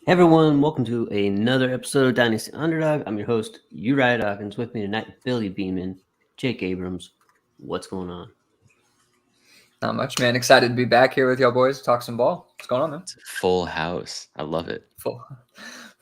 Hey everyone, welcome to another episode of Dynasty Underdog. I'm your host, Uriah Dawkins. With me tonight, Billy Beeman, Jake Abrams. What's going on? Not much, man. Excited to be back here with y'all boys. Talk some ball. What's going on, man? It's a full house. I love it. Full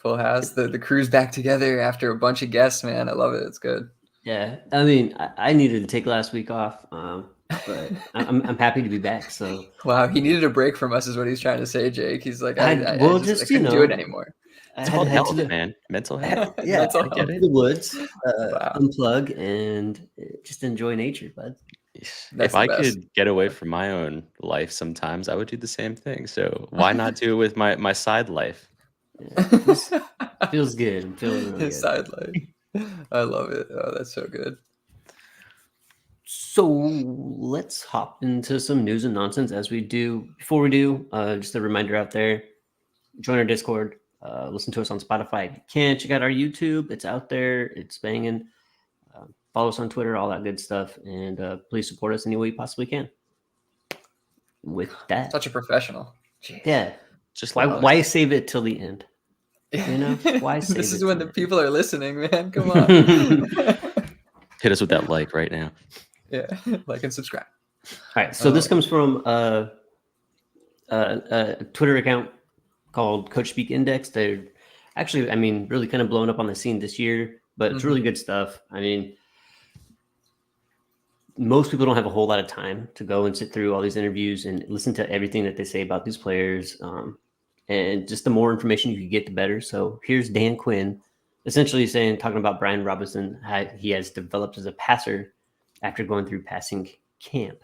house. The crew's back together after a bunch of guests, man. I love it. It's good. Yeah, I mean, I needed to take last week off, but I'm happy to be back. So Wow, he needed a break from us, is what he's trying to say, Jake. He's like, I couldn't do it anymore. It's called health, man. Mental health. Yeah, Mental I health. get it. The woods, Wow. unplug, and just enjoy nature, bud. If I could get away from my own life sometimes, I would do the same thing. So why not do it with my side life? Yeah, feels good. I'm feeling really His good. side life. I love it. Oh, that's so good. So let's hop into some news and nonsense as we do. Before we do, just a reminder out there, join our Discord, listen to us on Spotify. If you can, check out our YouTube. It's out there. It's banging. Follow us on Twitter, all that good stuff. And please support us any way you possibly can. With that. Such a professional. Jeez. Yeah. Just why save it till the end? You know? Why save This it is when the till people are listening, man. Come on. hit us with that like right now. Yeah. Like and subscribe. All right. So this comes from a Twitter account called Coach Speak Index. They're actually, I mean, really kind of blowing up on the scene this year, but it's really good stuff. I mean, most people don't have a whole lot of time to go and sit through all these interviews and listen to everything that they say about these players. And just the more information you can get, the better. So here's Dan Quinn essentially talking about Brian Robinson, how he has developed as a passer after going through passing camp.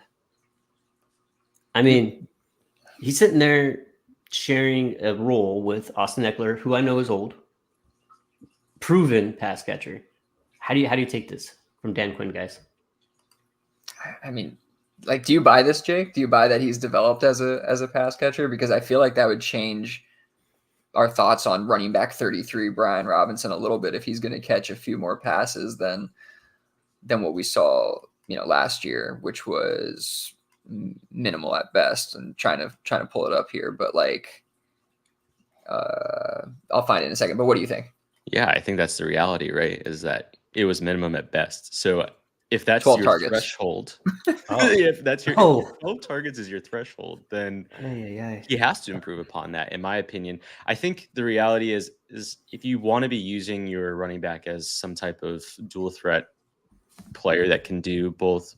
I mean, he's sitting there sharing a role with Austin Eckler, who I know is old, proven pass catcher. How do you take this from Dan Quinn, guys? I mean, like, do you buy this, Jake? Do you buy that he's developed as a pass catcher? Because I feel like that would change our thoughts on running back 33 Brian Robinson a little bit if he's going to catch a few more passes than what we saw, last year, which was minimal at best. And trying to pull it up here, but like, I'll find it in a second. But what do you think? Yeah, I think that's the reality, right? Is that it was minimum at best. So if that's 12 your targets. Threshold, if that's your 12 targets is your threshold, then he has to improve upon that, in my opinion. I think the reality is if you want to be using your running back as some type of dual threat player that can do both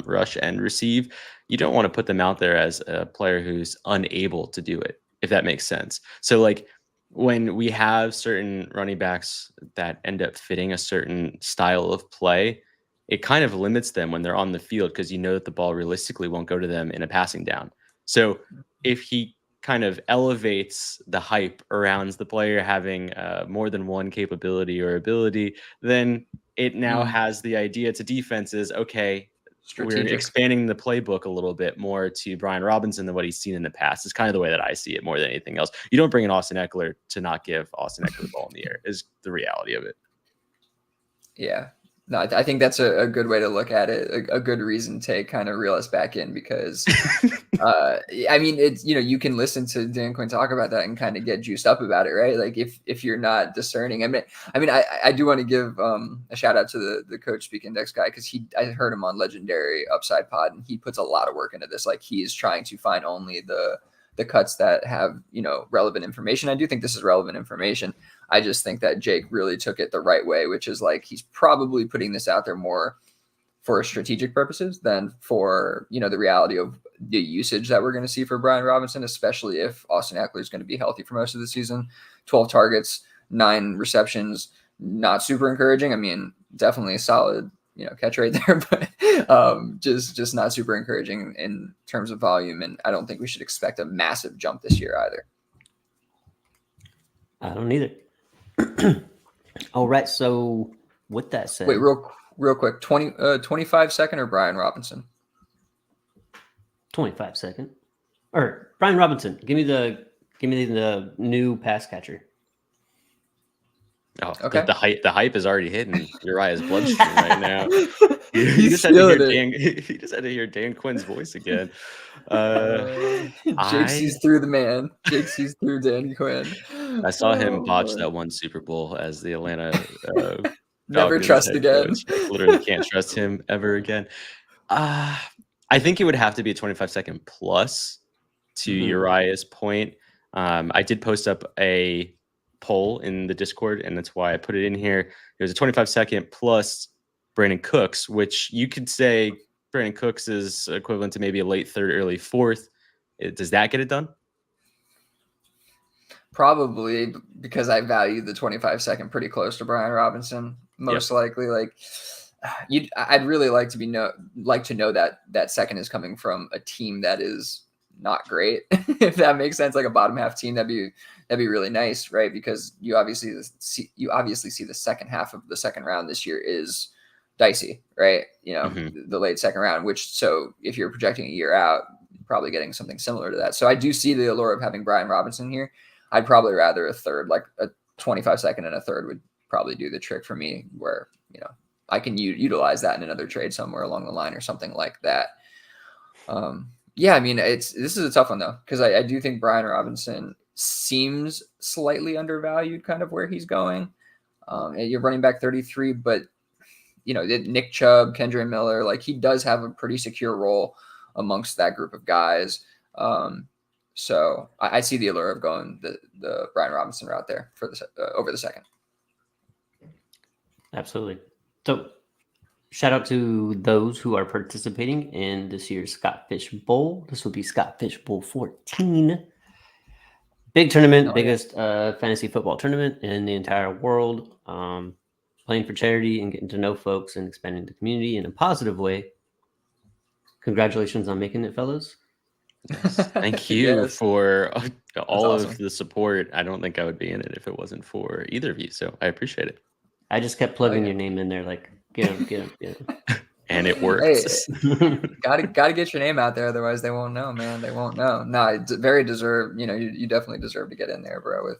rush and receive, you don't want to put them out there as a player who's unable to do it, if that makes sense. So like when we have certain running backs that end up fitting a certain style of play, it kind of limits them when they're on the field because you know that the ball realistically won't go to them in a passing down. So if he kind of elevates the hype around the player having more than one capability or ability, then it now has the idea to defenses, okay, we're expanding the playbook a little bit more to Brian Robinson than what he's seen in the past. It's kind of the way that I see it more than anything else. You don't bring in Austin Eckler to not give Austin Eckler the ball in the air is the reality of it. Yeah. No, I think that's a good way to look at it. A good reason to kind of reel us back in because, I mean, it's, you can listen to Dan Quinn talk about that and kind of get juiced up about it, right? Like if you're not discerning, I do want to give a shout out to the Coach Speak Index guy because I heard him on Legendary Upside Pod and he puts a lot of work into this. Like he is trying to find only the cuts that have, relevant information. I do think this is relevant information. I just think that Jake really took it the right way, which is like he's probably putting this out there more for strategic purposes than for, the reality of the usage that we're going to see for Brian Robinson, especially if Austin Eckler is going to be healthy for most of the season. 12 targets, 9 receptions, not super encouraging. I mean, definitely a solid, catch rate there, but just not super encouraging in terms of volume. And I don't think we should expect a massive jump this year either. I don't either. All right. So with that said, wait, real quick, 25 second or Brian Robinson? 25 second. Or Brian Robinson. Give me the new pass catcher. Oh, okay. The hype is already hitting Uriah's bloodstream right now. He just had to hear Dan Quinn's voice again. Jake sees through the man. Jake sees through Dan Quinn. I saw him botch that one Super Bowl as the Atlanta Never Falcons trust head again. coach. Like, literally can't trust him ever again. I think it would have to be a 25-second plus to Uriah's point. I did post up a poll in the Discord, and that's why I put it in here. It was a 25-second plus Brandon Cooks, which you could say Brandon Cooks is equivalent to maybe a late third, early fourth. Does that get it done? Probably, because I value the 25-second pretty close to Brian Robinson. Most likely, like I'd really like to know that second is coming from a team that is not great. If that makes sense, like a bottom half team, that'd be really nice, right? Because you obviously see the second half of the second round this year is dicey, right? The late second round, so if you're projecting a year out, you're probably getting something similar to that. So I do see the allure of having Brian Robinson here. I'd probably rather a third, like a 25-second and a third would probably do the trick for me, where I can utilize that in another trade somewhere along the line or something like that. I mean, this is a tough one though, because I do think Brian Robinson seems slightly undervalued, kind of where he's going. You're running back 33, but Nick Chubb, Kendre Miller, like he does have a pretty secure role amongst that group of guys. So I see the allure of going the Brian Robinson route there for over the second. Absolutely. So shout out to those who are participating in this year's Scottfish Bowl. This will be Scottfish Bowl 14. Big tournament, biggest fantasy football tournament in the entire world. Playing for charity and getting to know folks and expanding the community in a positive way. Congratulations on making it, fellas. Yes. Thank you for all of the support. I don't think I would be in it if it wasn't for either of you. So I appreciate it. I just kept plugging your name in there, like get him. And it works. Hey, gotta get your name out there, otherwise they won't know, man. They won't know. No, it's very deserved. You definitely deserve to get in there, bro. With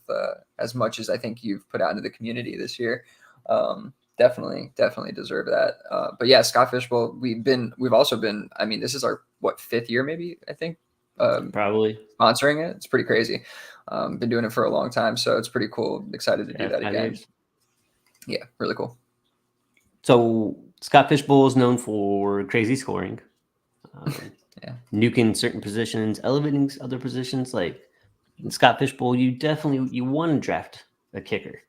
as much as I think you've put out into the community this year, definitely deserve that. But yeah, Scott Fishbowl, we've also been. I mean, this is our fifth year, maybe, I think. Probably sponsoring it. It's pretty crazy. Been doing it for a long time, so it's pretty cool. Excited to do that again. Years. Yeah, really cool. So Scott Fishbowl is known for crazy scoring, nuking certain positions, elevating other positions. Like in Scott Fishbowl, you want to draft a kicker,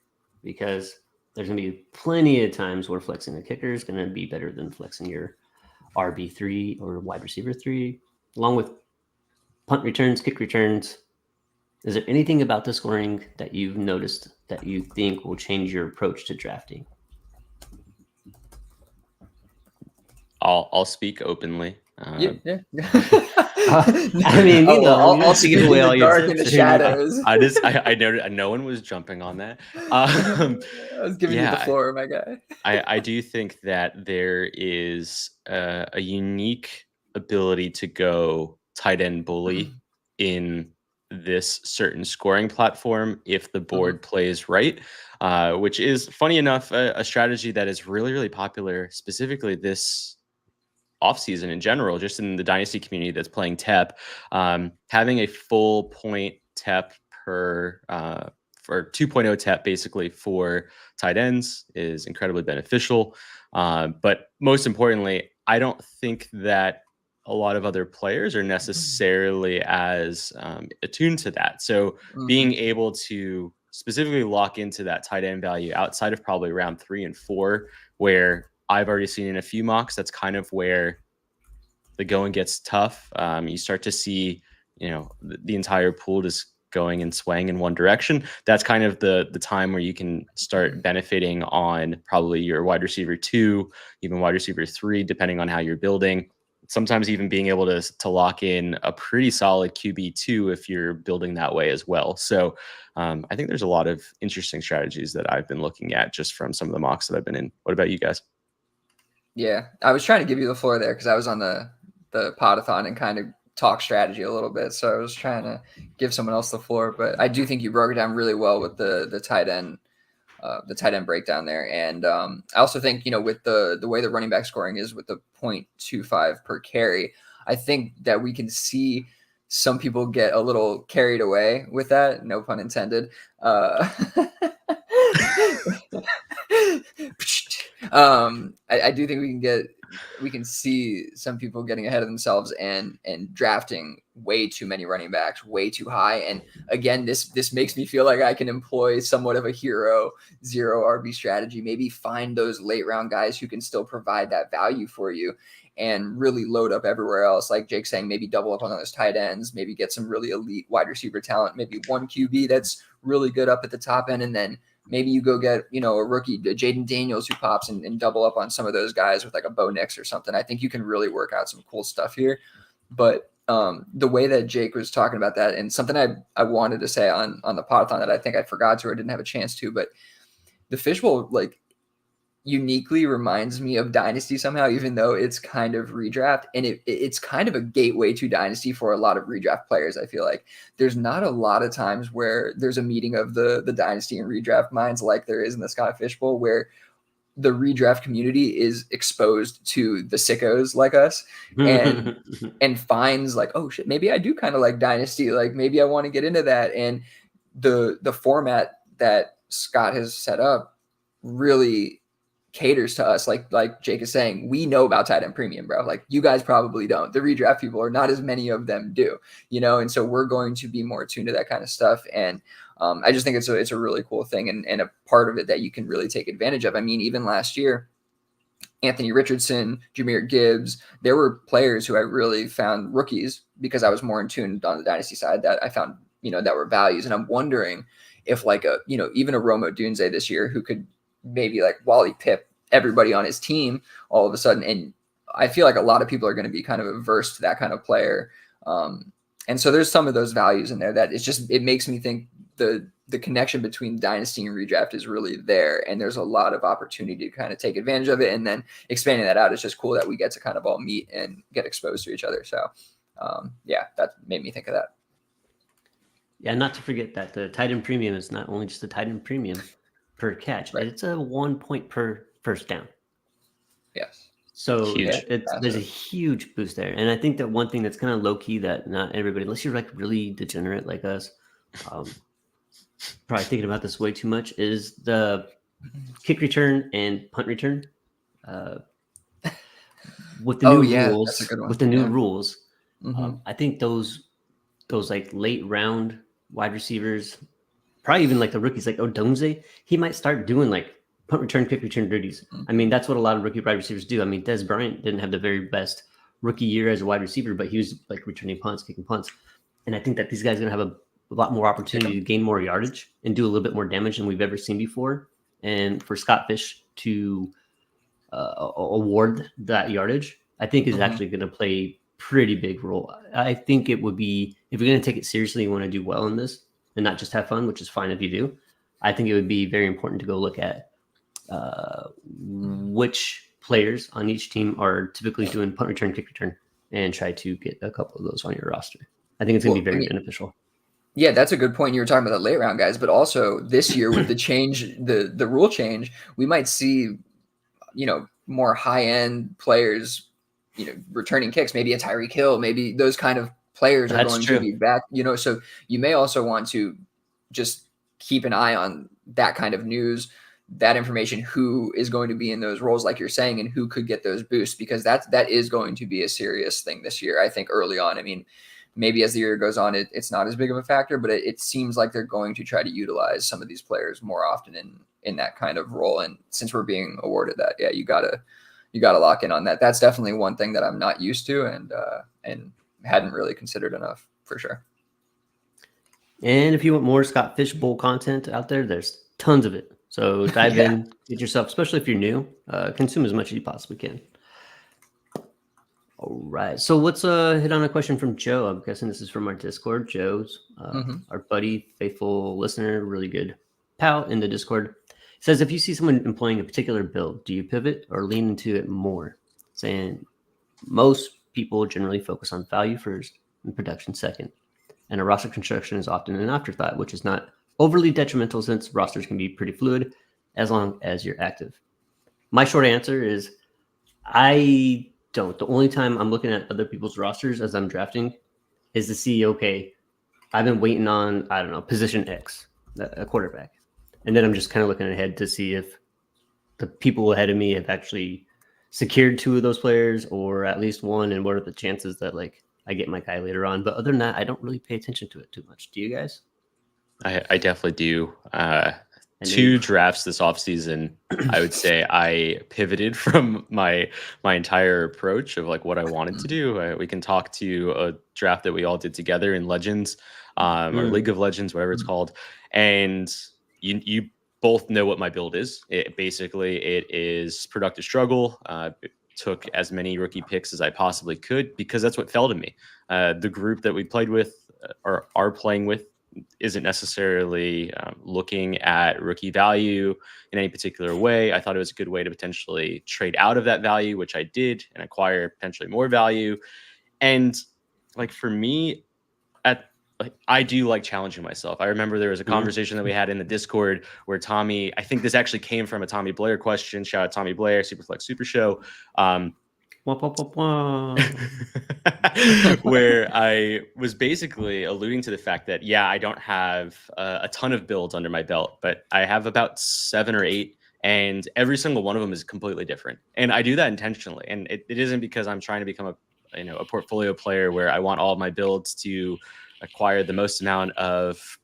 because there's going to be plenty of times where flexing a kicker is going to be better than flexing your RB3 or wide receiver 3, along with punt returns, kick returns. Is there anything about the scoring that you've noticed that you think will change your approach to drafting? I'll speak openly. Yeah. I mean, I'll speak away all your dark in the shadows. I noted no one was jumping on that. I was giving you the floor, my guy. I do think that there is a unique ability to go tight end bully in this certain scoring platform if the board plays right, which is, funny enough, a strategy that is really, really popular, specifically this offseason in general, just in the Dynasty community that's playing TEP. Having a full point TEP for 2.0 TEP basically for tight ends is incredibly beneficial. But most importantly, I don't think that a lot of other players are necessarily as attuned to that. So being able to specifically lock into that tight end value outside of probably round 3 and 4, where I've already seen in a few mocks, that's kind of where the going gets tough. You start to see, the entire pool just going and swaying in one direction. That's kind of the time where you can start benefiting on probably your wide receiver 2, even wide receiver 3, depending on how you're building. Sometimes even being able to lock in a pretty solid QB2 if you're building that way as well. So I think there's a lot of interesting strategies that I've been looking at just from some of the mocks that I've been in. What about you guys? Yeah, I was trying to give you the floor there because I was on the podathon and kind of talk strategy a little bit. So I was trying to give someone else the floor, but I do think you broke it down really well with the tight end. The tight end breakdown there. And I also think, with the way the running back scoring is with the 0.25 per carry, I think that we can see some people get a little carried away with that. No pun intended. I do think we can see some people getting ahead of themselves and drafting way too many running backs way too high. And again, this makes me feel like I can employ somewhat of a hero zero RB strategy. Maybe find those late round guys who can still provide that value for you and really load up everywhere else. Like Jake's saying, maybe double up on those tight ends, maybe get some really elite wide receiver talent, maybe one QB that's really good up at the top end, and then maybe you go get, a rookie, Jaden Daniels, who pops and double up on some of those guys with like a Bo Nix or something. I think you can really work out some cool stuff here. But the way that Jake was talking about that, and something I wanted to say on the podathon that I think I forgot to or didn't have a chance to, but the fishbowl like uniquely reminds me of Dynasty somehow, even though it's kind of redraft, and it's kind of a gateway to Dynasty for a lot of redraft players. I feel like there's not a lot of times where there's a meeting of the Dynasty and redraft minds like there is in the Scott Fishbowl, where the redraft community is exposed to the sickos like us and finds like, oh shit, maybe I do kind of like Dynasty, like maybe I want to get into that. And the format that Scott has set up really caters to us. Like Jake is saying, we know about tight end premium, bro. Like you guys probably don't. The redraft people, are not as many of them do, and so we're going to be more attuned to that kind of stuff. And I just think it's a really cool thing and a part of it that you can really take advantage of. I mean, even last year, Anthony Richardson, Jahmyr Gibbs, there were players who I really found rookies because I was more in tune on the Dynasty side that I found, that were values. And I'm wondering if like even a Rome Odunze this year who could maybe like Wally Pip everybody on his team all of a sudden. And I feel like a lot of people are going to be kind of averse to that kind of player. And so there's some of those values in there that it makes me think the connection between Dynasty and redraft is really there. And there's a lot of opportunity to kind of take advantage of it. And then expanding that out, it's just cool that we get to kind of all meet and get exposed to each other. So that made me think of that. Yeah. Not to forget that the tight end premium is not only just the tight end premium per catch, right. It's a 1 point per first down. Yes. So there's a huge boost there. And I think that one thing that's kind of low key that not everybody, unless you're like really degenerate like us, probably thinking about this way too much, is the kick return and punt return. With the new rules, I think those like late round wide receivers, probably even like the rookies like Odunze, he might start doing like punt return, kick return dirties. I mean, that's what a lot of rookie wide receivers do. I mean, Des Bryant didn't have the very best rookie year as a wide receiver, but he was like returning punts, kicking punts. And I think that these guys are going to have a lot more opportunity to gain more yardage and do a little bit more damage than we've ever seen before. And for Scott Fish to award that yardage, I think is actually going to play a pretty big role. I think it would be, if you're going to take it seriously, you want to do well in this and not just have fun, which is fine if you do. I think it would be very important to go look at which players on each team are typically doing punt return, kick return, and try to get a couple of those on your roster. I think it's going to be very beneficial. Yeah, that's a good point. You were talking about the late round guys, but also this year with the change, the rule change, we might see, more high end players, returning kicks, maybe a Tyreek Hill, maybe those kind of players are going to be back, so you may also want to just keep an eye on that kind of news, that information, who is going to be in those roles, like you're saying, and who could get those boosts, because that is going to be a serious thing this year. I think early on, I mean, maybe as the year goes on, it's not as big of a factor, but it seems like they're going to try to utilize some of these players more often in that kind of role. And since we're being awarded that, you gotta lock in on that. That's definitely one thing that I'm not used to and hadn't really considered enough, for sure. And if you want more Scott Fishbowl content out there, there's tons of it. So dive in, get yourself, especially if you're new, consume as much as you possibly can. All right. So let's hit on a question from Joe. I'm guessing this is from our Discord. Joe's our buddy, faithful listener, really good pal in the Discord. He says, if you see someone employing a particular build, do you pivot or lean into it more? Saying most people generally focus on value first and production second. And a roster construction is often an afterthought, which is not overly detrimental since rosters can be pretty fluid as long as you're active. My short answer is I don't. The only time I'm looking at other people's rosters as I'm drafting is to see, okay, I've been waiting on, I don't know, position X, a quarterback. And then I'm just kind of looking ahead to see if the people ahead of me have actually secured 2 of those players or at least one, and what are the chances that like I get my guy later on. But other than that, I don't really pay attention to it too much. Do you guys? I definitely do. 2 drafts this offseason, I would say I pivoted from my entire approach of like what I wanted to do. We can talk to a draft that we all did together in Legends, or League of Legends, whatever it's called. And you both know what my build is. It is productive struggle. Took as many rookie picks as I possibly could because that's what fell to me. The group that we played with or are playing with isn't necessarily looking at rookie value in any particular way. I thought it was a good way to potentially trade out of that value, which I did, and acquire potentially more value. And like for me, I do like challenging myself. I remember there was a conversation that we had in the Discord where Tommy, I think this actually came from a Tommy Blair question. Shout out Tommy Blair, Superflex Super Show. Where I was basically alluding to the fact that, yeah, I don't have a ton of builds under my belt, but I have about 7 or 8, and every single one of them is completely different. And I do that intentionally. And it isn't because I'm trying to become a portfolio player where I want all of my builds to acquire the most amount of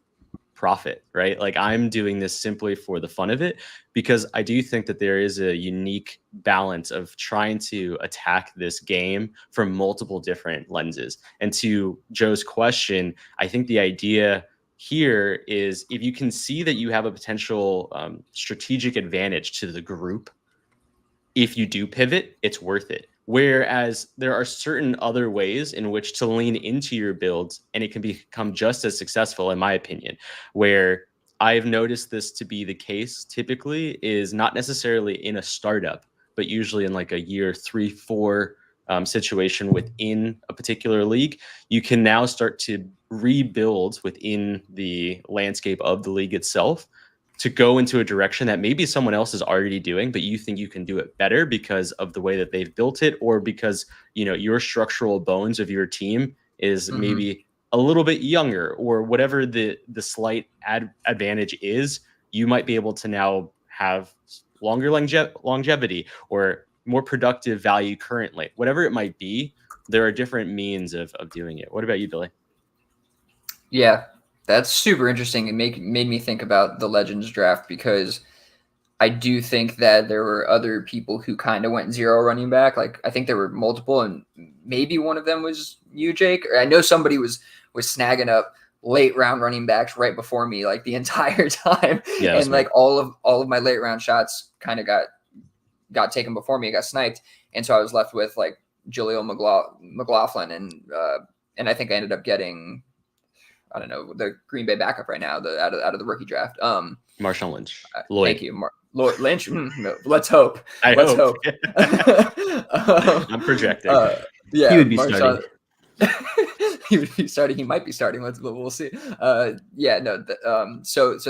profit, right? Like I'm doing this simply for the fun of it, because I do think that there is a unique balance of trying to attack this game from multiple different lenses. And to Joe's question, I think the idea here is if you can see that you have a potential strategic advantage to the group, if you do pivot, it's worth it. Whereas there are certain other ways in which to lean into your builds, and it can become just as successful, in my opinion, where I've noticed this to be the case typically is not necessarily in a startup, but usually in like a year 3, 4 situation within a particular league. You can now start to rebuild within the landscape of the league itself to go into a direction that maybe someone else is already doing, but you think you can do it better because of the way that they've built it, or because, your structural bones of your team is maybe a little bit younger, or whatever the slight advantage is, you might be able to now have longer longevity or more productive value currently. Whatever it might be, there are different means of doing it. What about you, Billy? Yeah. That's super interesting. It made me think about the Legends draft, because I do think that there were other people who kind of went 0 running back. Like I think there were multiple, and maybe one of them was you, Jake. Or I know somebody was snagging up late round running backs right before me, like the entire time. Yeah, and like all of my late round shots kind of got taken before me, got sniped, and so I was left with like Jaleel McLaughlin, and I think I ended up getting, I don't know, the Green Bay backup right now, out of the rookie draft. Marshawn Lynch. Lloyd. Thank you, Lord Lynch. No, let's hope. Let's hope. I'm projecting. Yeah, he would be starting. He would be starting. He might be starting. We'll see. So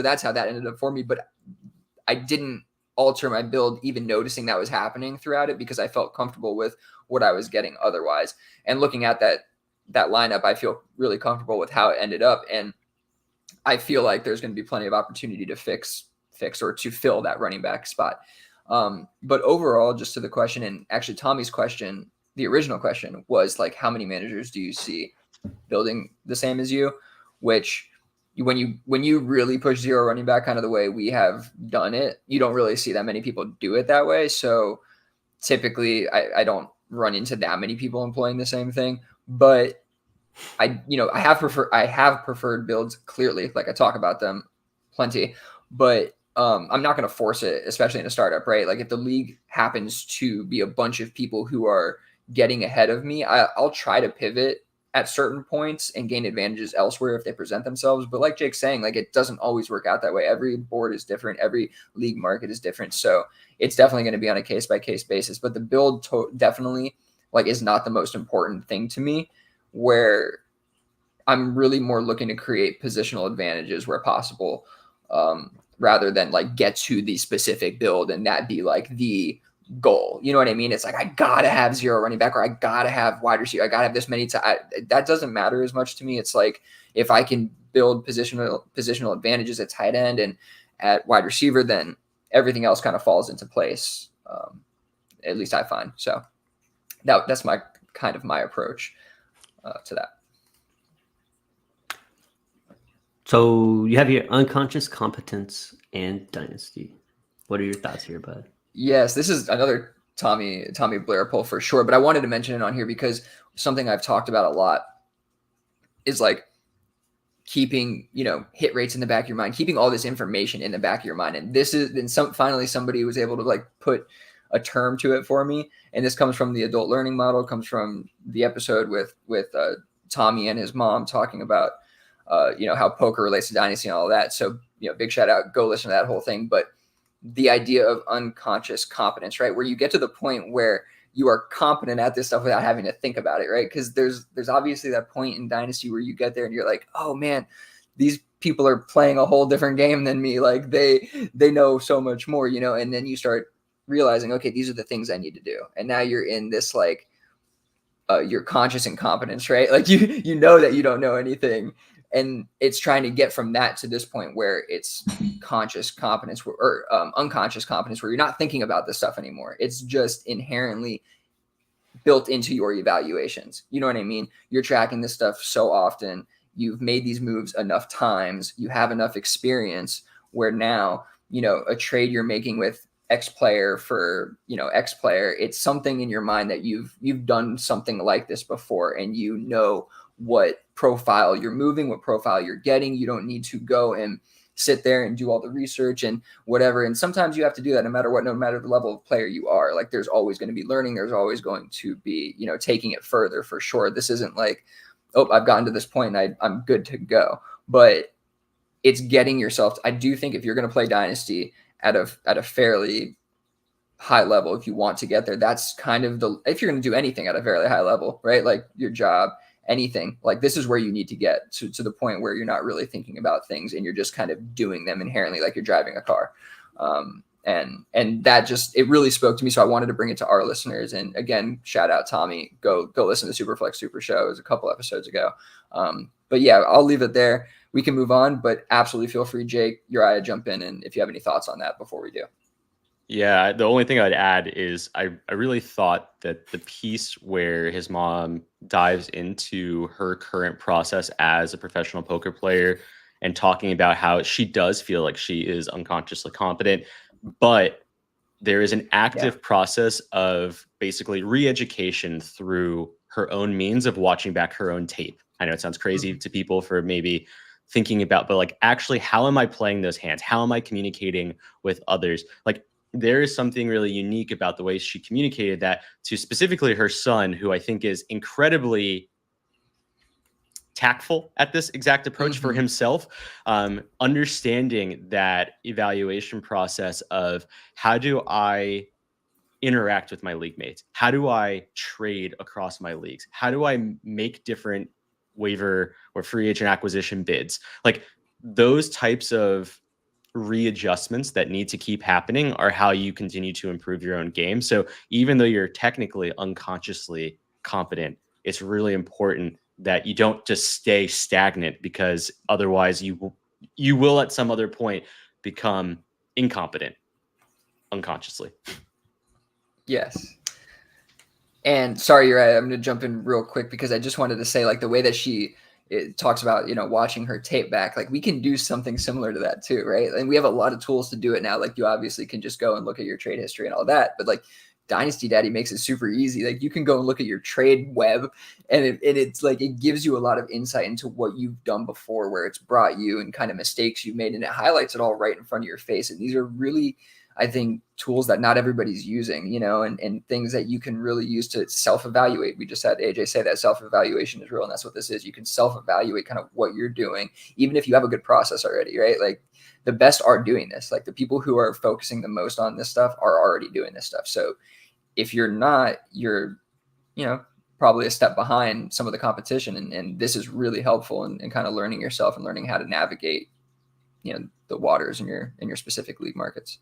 that's how that ended up for me. But I didn't alter my build, even noticing that was happening throughout it, because I felt comfortable with what I was getting otherwise. And looking at that lineup, I feel really comfortable with how it ended up, and I feel like there's going to be plenty of opportunity to fix or to fill that running back spot. But overall, just to the question, and actually Tommy's question, the original question was like, how many managers do you see building the same as you? Which when you really push 0 running back kind of the way we have done it, you don't really see that many people do it that way. So typically I don't run into that many people employing the same thing. But I have preferred builds, clearly, like I talk about them plenty, but I'm not going to force it, especially in a startup, right? Like if the league happens to be a bunch of people who are getting ahead of me, I'll try to pivot at certain points and gain advantages elsewhere if they present themselves. But like Jake's saying, like it doesn't always work out that way. Every board is different. Every league market is different. So it's definitely going to be on a case-by-case basis, but the build definitely like is not the most important thing to me, where I'm really more looking to create positional advantages where possible, rather than like get to the specific build and that be like the goal. You know what I mean? It's like, I gotta have 0 running back, or I gotta have wide receiver. I gotta have this many. That doesn't matter as much to me. It's like, if I can build positional advantages at tight end and at wide receiver, then everything else kind of falls into place. At least I find. So that's my approach to that. So you have your unconscious competence and dynasty. What are your thoughts here, bud? Yes, this is another Tommy Blair poll for sure, but I wanted to mention it on here because something I've talked about a lot is like keeping, hit rates in the back of your mind, keeping all this information in the back of your mind. And this is then finally somebody was able to like put a term to it for me. And this comes from the adult learning model, comes from the episode with Tommy and his mom talking about, how poker relates to dynasty and all that. So, big shout out, go listen to that whole thing. But the idea of unconscious competence, right? Where you get to the point where you are competent at this stuff without having to think about it, right? Because there's obviously that point in dynasty where you get there and you're like, oh man, these people are playing a whole different game than me. Like they know so much more, and then you start realizing, okay, these are the things I need to do. And now you're in this like, your conscious incompetence, right? Like you know that you don't know anything. And it's trying to get from that to this point where it's conscious competence or unconscious competence, where you're not thinking about this stuff anymore. It's just inherently built into your evaluations. You know what I mean? You're tracking this stuff so often. You've made these moves enough times. You have enough experience where now, a trade you're making with X player for, X player, it's something in your mind that you've done something like this before, and what profile you're moving, what profile you're getting. You don't need to go and sit there and do all the research and whatever. And sometimes you have to do that no matter the level of player you are. Like there's always going to be learning. There's always going to be, taking it further for sure. This isn't like, oh, I've gotten to this point and I'm good to go. But it's getting yourself. I do think if you're going to play Dynasty at a fairly high level, if you want to get there, that's kind of if you're going to do anything at a fairly high level, right? Like your job, anything, like this is where you need to get to the point where you're not really thinking about things and you're just kind of doing them inherently, like you're driving a car. And that just, it really spoke to me. So I wanted to bring it to our listeners. And again, shout out Tommy, go listen to Superflex Super Show. It was a couple episodes ago. But yeah, I'll leave it there. We can move on, but absolutely feel free, Jake, Uriah, jump in. And if you have any thoughts on that before we do. Yeah, the only thing I'd add is I really thought that the piece where his mom dives into her current process as a professional poker player and talking about how she does feel like she is unconsciously competent, but there is an active process of basically re-education through her own means of watching back her own tape. I know it sounds crazy to people for maybe thinking about, but like actually, how am I playing those hands? How am I communicating with others? Like, there is something really unique about the way she communicated that to specifically her son, who I think is incredibly tactful at this exact approach for himself, understanding that evaluation process of how do I interact with my league mates? How do I trade across my leagues? How do I make different waiver or free agent acquisition bids? Like those types of readjustments that need to keep happening are how you continue to improve your own game. So even though you're technically unconsciously competent, it's really important that you don't just stay stagnant, because otherwise you will at some other point become incompetent unconsciously. Yes. And sorry, Uriah, I'm going to jump in real quick because I just wanted to say, like, the way that it talks about, watching her tape back, like we can do something similar to that too, right? And we have a lot of tools to do it now. Like you obviously can just go and look at your trade history and all that, but like Dynasty Daddy makes it super easy. Like you can go and look at your trade web and it's like, it gives you a lot of insight into what you've done before, where it's brought you and kind of mistakes you've made, and it highlights it all right in front of your face. And these are really, I think, tools that not everybody's using, and things that you can really use to self-evaluate. We just had AJ say that self-evaluation is real, and that's what this is. You can self-evaluate kind of what you're doing, even if you have a good process already, right? Like the best are doing this. Like the people who are focusing the most on this stuff are already doing this stuff. So if you're not, you're, probably a step behind some of the competition. And this is really helpful in kind of learning yourself and learning how to navigate, the waters in your specific league markets.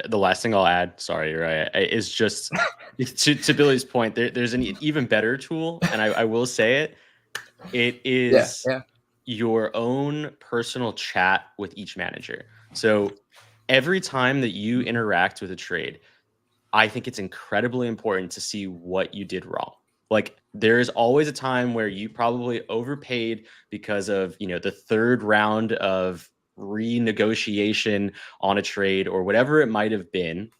The last thing I'll add, sorry, Uriah, is just to Billy's point. There's an even better tool, and I will say it. It is your own personal chat with each manager. So every time that you interact with a trade, I think it's incredibly important to see what you did wrong. Like there's always a time where you probably overpaid because of, the third round of renegotiation on a trade or whatever it might have been.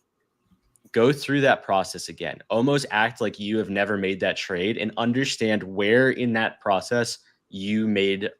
Go through that process again. Almost act like you have never made that trade and understand where in that process you made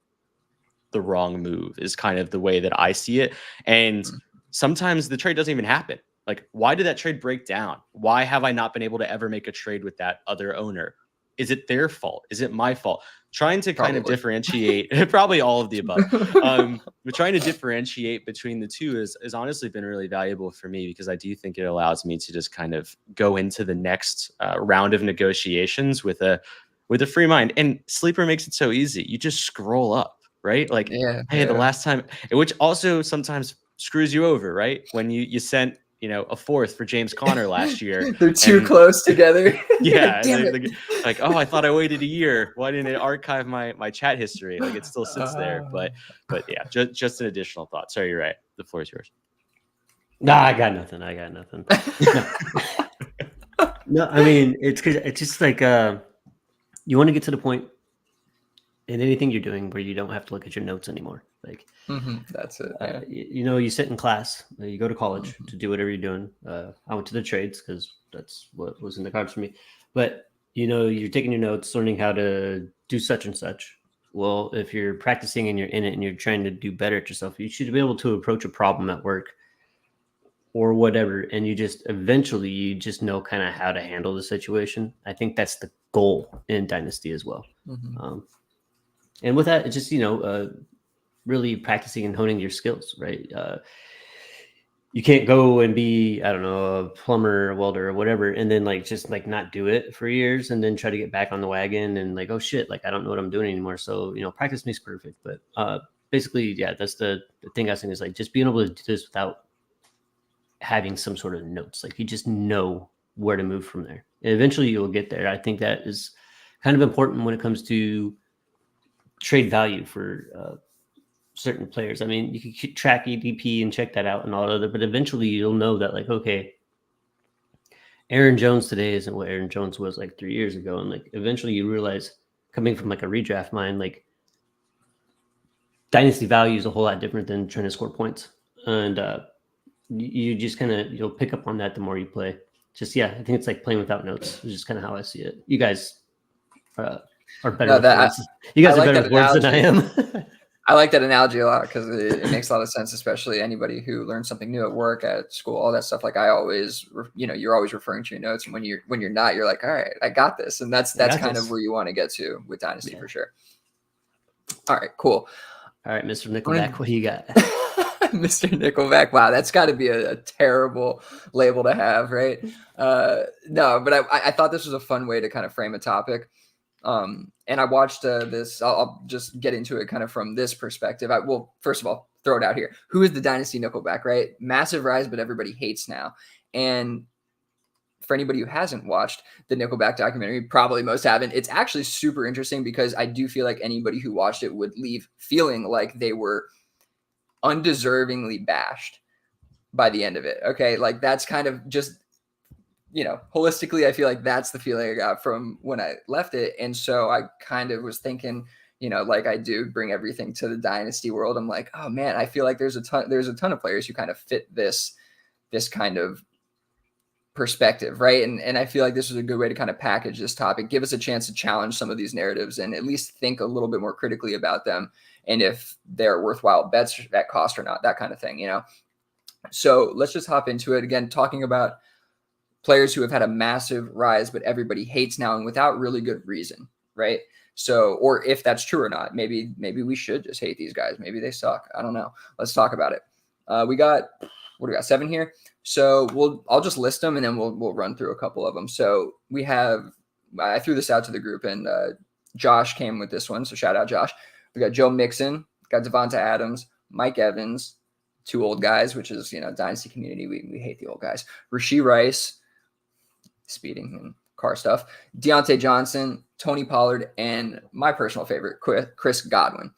the wrong move is kind of the way that I see it. And sometimes the trade doesn't even happen. Like, why did that trade break down? Why have I not been able to ever make a trade with that other owner? Is it their fault? Is it my fault? Trying to kind of differentiate, probably all of the above. But trying to differentiate between the two has honestly been really valuable for me, because I do think it allows me to just kind of go into the next round of negotiations with a free mind. And Sleeper makes it so easy. You just scroll up, right? Like, hey, the last time, which also sometimes screws you over, right? When you sent a fourth for James Conner last year. They're too close together. Yeah. Like, oh, I thought I waited a year. Why didn't it archive my chat history? Like, it still sits there. But yeah, just an additional thought. Sorry, you're right. The floor is yours. No, I got nothing. No, I mean, it's just like you want to get to the point in anything you're doing where you don't have to look at your notes anymore. Like, that's it. You sit in class, you go to college to do whatever you're doing. I went to the trades because that's what was in the cards for me. But, you're taking your notes, learning how to do such and such. Well, if you're practicing and you're in it and you're trying to do better at yourself, you should be able to approach a problem at work or whatever. And eventually you just know kind of how to handle the situation. I think that's the goal in Dynasty as well. And with that, it's just, really practicing and honing your skills, right? You can't go and be, I don't know, a plumber, a welder, or whatever, and then just not do it for years and then try to get back on the wagon and oh shit, I don't know what I'm doing anymore. So, practice makes perfect. But basically, yeah, that's the thing I was saying is just being able to do this without having some sort of notes. You just know where to move from there. And eventually you'll get there. I think that is kind of important when it comes to trade value for certain players. I mean, you can track EDP and check that out and all other, but eventually you'll know that okay, Aaron Jones today isn't what Aaron Jones was 3 years ago. And eventually you realize, coming from a redraft mind, dynasty value is a whole lot different than trying to score points. And you just you'll pick up on that the more you play. I think it's playing without notes. It's just kind of how I see it. You guys are better with words. You guys are better with words than I am. I like that analogy a lot because it makes a lot of sense, especially anybody who learns something new at work, at school, all that stuff. I always, you're always referring to your notes, and when you're not, you're like, all right, I got this, and that's kind of where you want to get to with Dynasty for sure. All right, cool. All right, Mr. Nickelback, what do you got? Mr. Nickelback. Wow, that's got to be a terrible label to have, right? No, but I thought this was a fun way to kind of frame a topic. And I watched this. I'll just get into it kind of from this perspective. I will, first of all, throw it out here. Who is the Dynasty Nickelback, right? Massive rise, but everybody hates now. And for anybody who hasn't watched the Nickelback documentary, probably most haven't, it's actually super interesting because I do feel like anybody who watched it would leave feeling like they were undeservingly bashed by the end of it. Okay. That's kind of just, holistically, I feel like that's the feeling I got from when I left it. And so I kind of was thinking, I do bring everything to the Dynasty world. I'm like, oh man, I feel like there's a ton of players who kind of fit this kind of perspective. Right. And I feel like this is a good way to kind of package this topic, give us a chance to challenge some of these narratives and at least think a little bit more critically about them. And if they're worthwhile bets at cost or not, that kind of thing, So let's just hop into it again, talking about players who have had a massive rise, but everybody hates now and without really good reason, right? So, or if that's true or not, maybe we should just hate these guys. Maybe they suck. I don't know. Let's talk about it. We got 7 here. So I'll just list them and then we'll run through a couple of them. So I threw this out to the group and Josh came with this one. So shout out Josh. We got Joe Mixon, got Devonta Adams, Mike Evans, two old guys, which is, Dynasty community. We hate the old guys. Rashee Rice, speeding and car stuff. Deontay Johnson, Tony Pollard, and my personal favorite, Chris Godwin.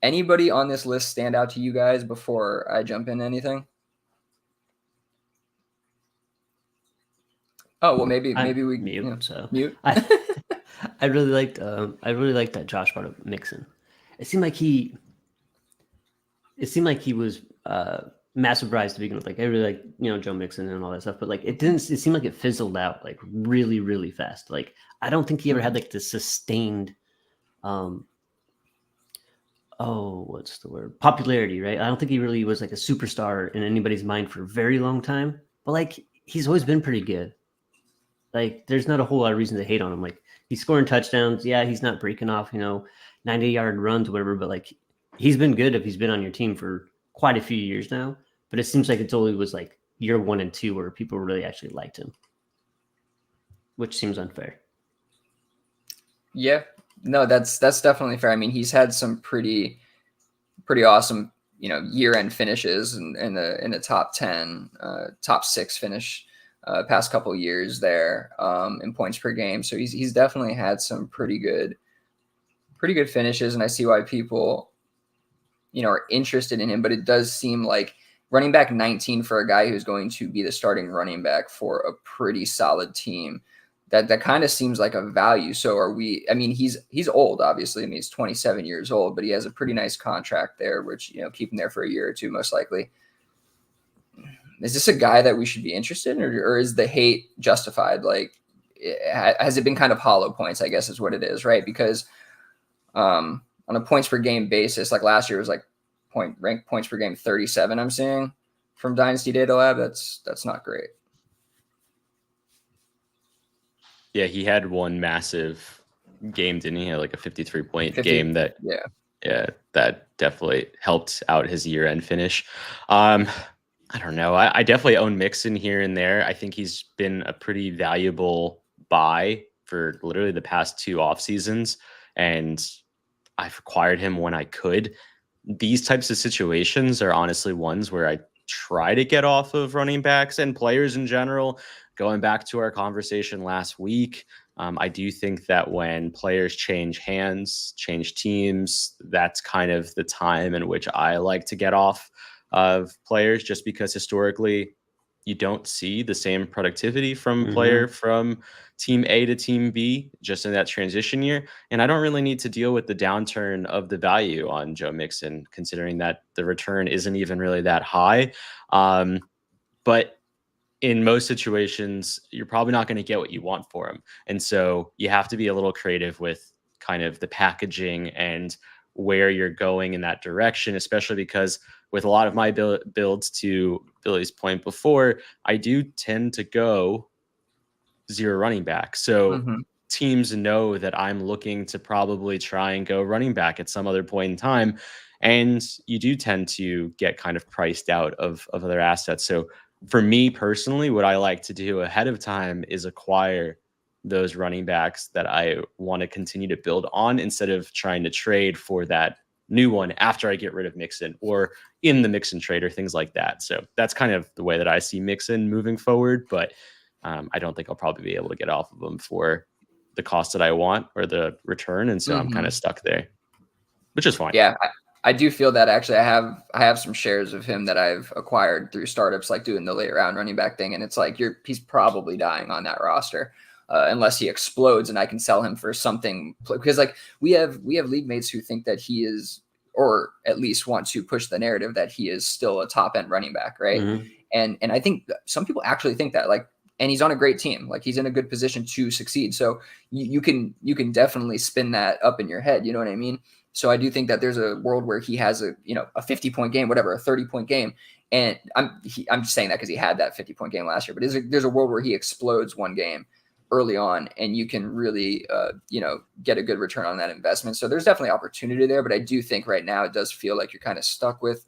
Anybody on this list stand out to you guys before I jump into anything? Oh, well, maybe we mute. Mute. I really liked that Josh brought up Mixon. It seemed like he was massive rise to begin with. Like I really like Joe Mixon and all that stuff, but like it seemed like it fizzled out like really, really fast. Like I don't think he ever had like the sustained what's the word? Popularity, right? I don't think he really was like a superstar in anybody's mind for a very long time. But like he's always been pretty good. Like there's not a whole lot of reason to hate on him. Like he's scoring touchdowns. Yeah, he's not breaking off, 90-yard runs or whatever, but like he's been good if he's been on your team for quite a few years now. But it seems like it's only was like year 1 and 2 where people really actually liked him, which seems unfair. Yeah, no, that's definitely fair. I mean, he's had some pretty awesome, year-end finishes in the top 10, top 6 finish past couple of years there in points per game. So he's definitely had some pretty good finishes, and I see why people, are interested in him. But it does seem like running back 19 for a guy who's going to be the starting running back for a pretty solid team. That kind of seems like a value. So he's old, obviously. I mean, he's 27 years old, but he has a pretty nice contract there, which, keep him there for a year or two, most likely. Is this a guy that we should be interested in, or is the hate justified? Like, has it been kind of hollow points, I guess is what it is, right? Because on a points per game basis, like last year was like ranked points per game 37, I'm seeing from Dynasty Data Lab. That's not great. Yeah, he had one massive game, didn't he? Like a 53-point game that that definitely helped out his year-end finish. I don't know. I definitely own Mixon here and there. I think he's been a pretty valuable buy for literally the past 2 off seasons, and I've acquired him when I could. These types of situations are honestly ones where I try to get off of running backs and players in general. Going back to our conversation last week, I do think that when players change hands, change teams, that's kind of the time in which I like to get off of players, just because historically you don't see the same productivity from player from team A to team B just in that transition year. And I don't really need to deal with the downturn of the value on Joe Mixon, considering that the return isn't even really that high. But in most situations, you're probably not going to get what you want for him. And so you have to be a little creative with kind of the packaging and where you're going in that direction, especially because with a lot of my builds, to Billy's point before, I do tend to go 0 running back. So teams know that I'm looking to probably try and go running back at some other point in time. And you do tend to get kind of priced out of other assets. So for me personally, what I like to do ahead of time is acquire those running backs that I want to continue to build on, instead of trying to trade for that new one after I get rid of Mixon or in the Mixon trade or things like that. So that's kind of the way that I see Mixon moving forward. But I don't think I'll probably be able to get off of them for the cost that I want or the return. And so I'm kind of stuck there, which is fine. Yeah. I do feel that actually I have some shares of him that I've acquired through startups, like doing the late round running back thing. And it's like, he's probably dying on that roster unless he explodes and I can sell him for something, because like we have league mates who think that he is, or at least want to push the narrative that he is still a top end running back. Right. And I think some people actually think that, like, and he's on a great team, like he's in a good position to succeed. So you can definitely spin that up in your head. You know what I mean? So I do think that there's a world where he has a 50-point game, whatever, a 30-point game. And I'm just saying that because he had that 50-point game last year, but there's a world where he explodes one game early on and you can really, get a good return on that investment. So there's definitely opportunity there, but I do think right now it does feel like you're kind of stuck with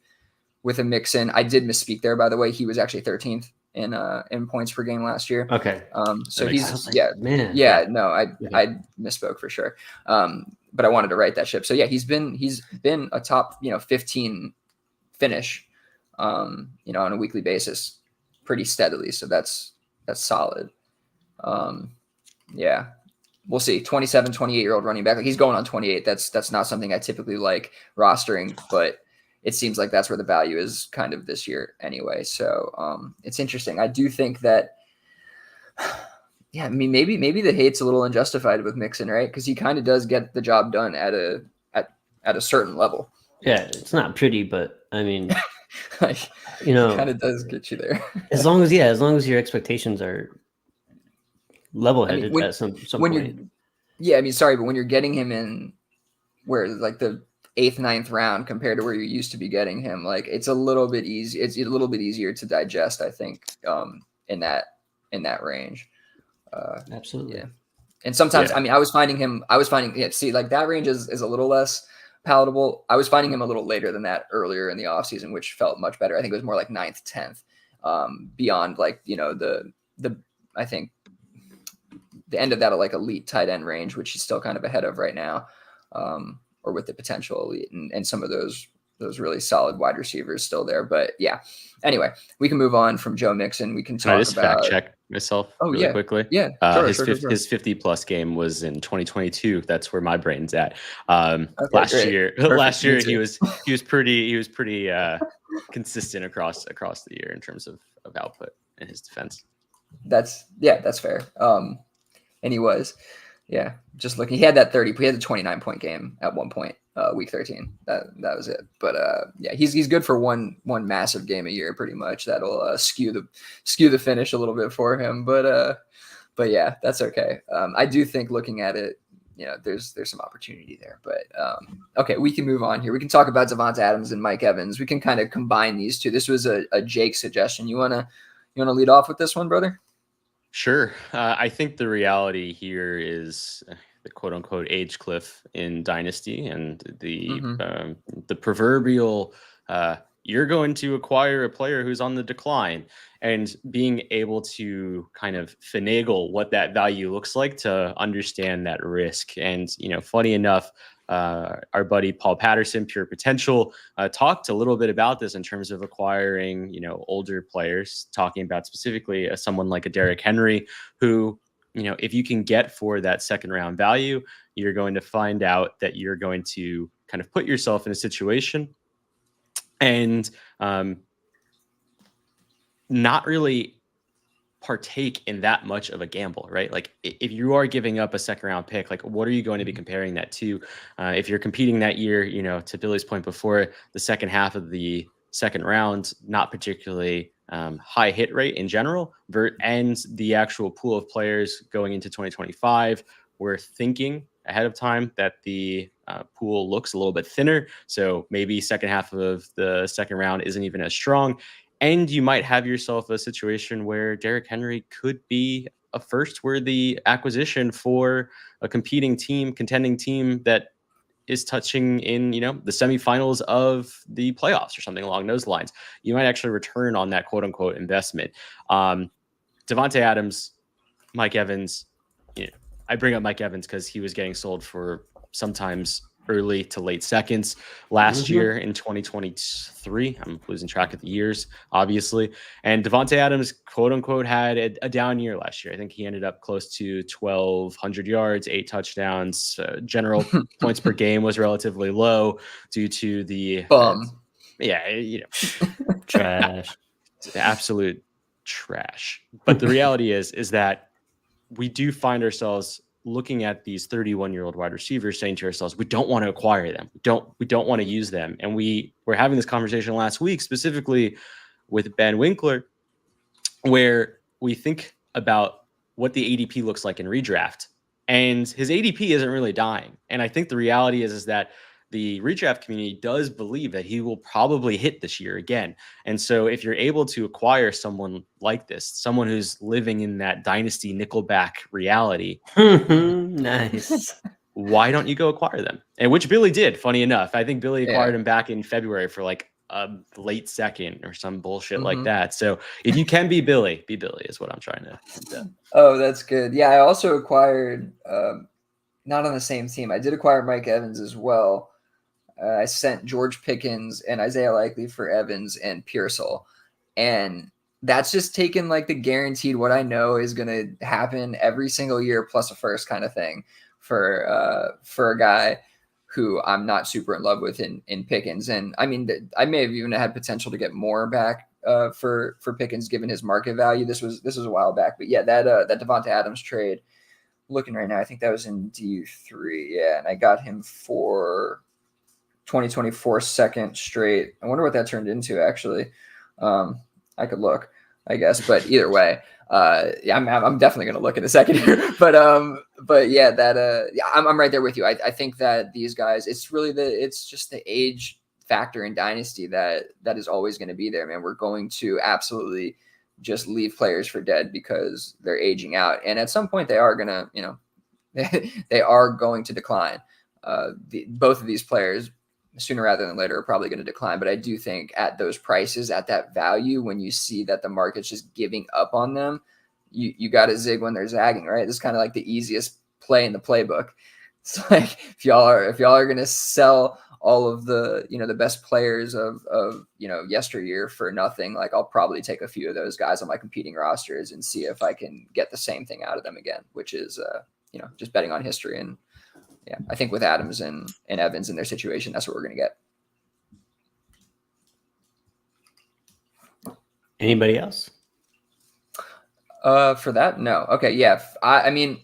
a Mixon. I did misspeak there, by the way. He was actually 13th in points per game last year. Okay. So he's like, man. I misspoke for sure. But I wanted to write that ship. So yeah, he's been a top 15 finish you know, on a weekly basis pretty steadily. So that's solid. Yeah, we'll see. 27, 28-year-old running back. Like, he's going on 28. That's not something I typically like rostering, but it seems like that's where the value is kind of this year anyway. So it's interesting. I do think that, yeah, I mean, maybe the hate's a little unjustified with Mixon, right? Because he kind of does get the job done at a certain level. Yeah, it's not pretty, but I mean, like, you know, it kind of does get you there. as long as your expectations are level-headed at some point. Yeah, I mean, sorry, but when you're getting him in where like the 8th, 9th round compared to where you used to be getting him, like it's a little bit easy. It's a little bit easier to digest, I think, in that range. Absolutely. Yeah. And sometimes, I mean, I was finding, see, like that range is a little less palatable. I was finding him a little later than that earlier in the offseason, which felt much better. I think it was more like 9th, 10th, beyond like, you know, I think the end of that like elite tight end range, which he's still kind of ahead of right now, or with the potential elite and some of those really solid wide receivers still there. But yeah, anyway, we can move on from Joe Mixon. We can talk about fact check myself really quickly. Yeah, his 50+ game was in 2022. That's where my brain's at. Last year he was pretty consistent across the year in terms of output in his defense. That's fair. And he was, just looking. He had that 30. He had the 29-point game at one point, week 13. That was it. But he's good for one massive game a year, pretty much. That'll skew the finish a little bit for him. But yeah, that's okay. I do think looking at it, you know, there's some opportunity there. But okay, we can move on here. We can talk about Davante Adams and Mike Evans. We can kind of combine these two. This was a Jake suggestion. You wanna lead off with this one, brother? Sure. I think the reality here is the quote unquote age cliff in Dynasty and the proverbial you're going to acquire a player who's on the decline, and being able to kind of finagle what that value looks like to understand that risk. And, you know, funny enough, our buddy Paul Patterson, Pure Potential, talked a little bit about this in terms of acquiring, you know, older players, talking about specifically someone like a Derrick Henry, who, you know, if you can get for that second round value, you're going to find out that you're going to kind of put yourself in a situation and not really partake in that much of a gamble, right? Like if you are giving up a second round pick, like what are you going to be comparing that to? If you're competing that year, you know, to Billy's point before, the second half of the second round, not particularly high hit rate in general, and the actual pool of players going into 2025, we're thinking ahead of time that the pool looks a little bit thinner. So maybe second half of the second round isn't even as strong. And you might have yourself a situation where Derrick Henry could be a first-worthy acquisition for a contending team that is touching in, you know, the semifinals of the playoffs or something along those lines. You might actually return on that quote-unquote investment. Davante Adams, Mike Evans, you know, I bring up Mike Evans because he was getting sold for sometimes early to late seconds last year in 2023. I'm losing track of the years, obviously. And Davante Adams, quote unquote, had a down year last year. I think he ended up close to 1,200 yards, 8 touchdowns. General points per game was relatively low due to the trash, absolute trash. But the reality is that we do find ourselves looking at these 31-year-old wide receivers, saying to ourselves, we don't want to acquire them. We don't want to use them. And we were having this conversation last week, specifically with Ben Winkler, where we think about what the ADP looks like in redraft, and his ADP isn't really dying. And I think the reality is that the redraft community does believe that he will probably hit this year again. And so if you're able to acquire someone like this, someone who's living in that Dynasty Nickelback reality, nice. Why don't you go acquire them? And which Billy did, funny enough. I think Billy acquired him back in February for like a late second or some bullshit like that. So if you can be Billy is what I'm trying to do. Oh, that's good. Yeah, I also acquired, not on the same team. I did acquire Mike Evans as well. I sent George Pickens and Isaiah Likely for Evans and Pearsall. And that's just taken like the guaranteed what I know is going to happen every single year plus a first kind of thing for a guy who I'm not super in love with in Pickens. And I mean, I may have even had potential to get more back for Pickens given his market value. This was a while back, but yeah, that Devonta Adams trade, looking right now, I think that was in D3. Yeah, and I got him for 2024 second straight. I wonder what that turned into actually. I could look, I guess, but either way, yeah, I'm definitely going to look in a second here, but yeah, I'm right there with you. I think that these guys, it's just the age factor in Dynasty that is always going to be there, man. We're going to absolutely just leave players for dead because they're aging out. And at some point they are going to, they are going to decline. Both of these players, sooner rather than later, are probably going to decline. But I do think at those prices, at that value, when you see that the market's just giving up on them, you got to zig when they're zagging, right? This is kind of like the easiest play in the playbook. It's like if y'all are going to sell all of the the best players of yesteryear for nothing, like I'll probably take a few of those guys on my competing rosters and see if I can get the same thing out of them again, which is just betting on history. And yeah, I think with Adams and Evans in their situation, that's what we're going to get. Anybody else? For that, no. Okay, yeah. I mean,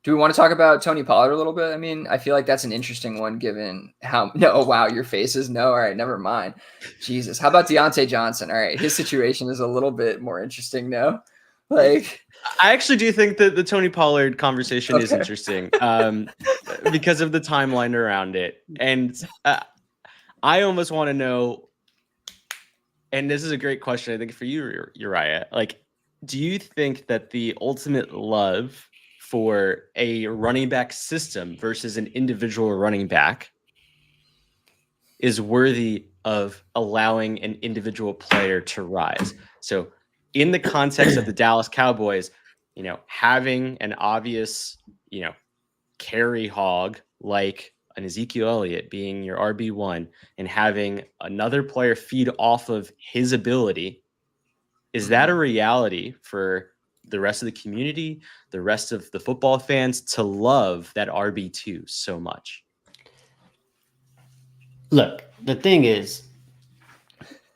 do we want to talk about Tony Pollard a little bit? I mean, I feel like that's an interesting one given how. No, oh, wow, your faces. No, all right, never mind. Jesus, how about Deontay Johnson? All right, his situation is a little bit more interesting. No, like. I actually do think that the Tony Pollard conversation is interesting because of the timeline around it. And I almost want to know, and this is a great question, I think, for you, Uriah. Like, do you think that the ultimate love for a running back system versus an individual running back is worthy of allowing an individual player to rise? So in the context of the Dallas Cowboys, having an obvious, carry hog like an Ezekiel Elliott being your RB1 and having another player feed off of his ability, is that a reality for the rest of the community, the rest of the football fans to love that RB2 so much? Look, the thing is,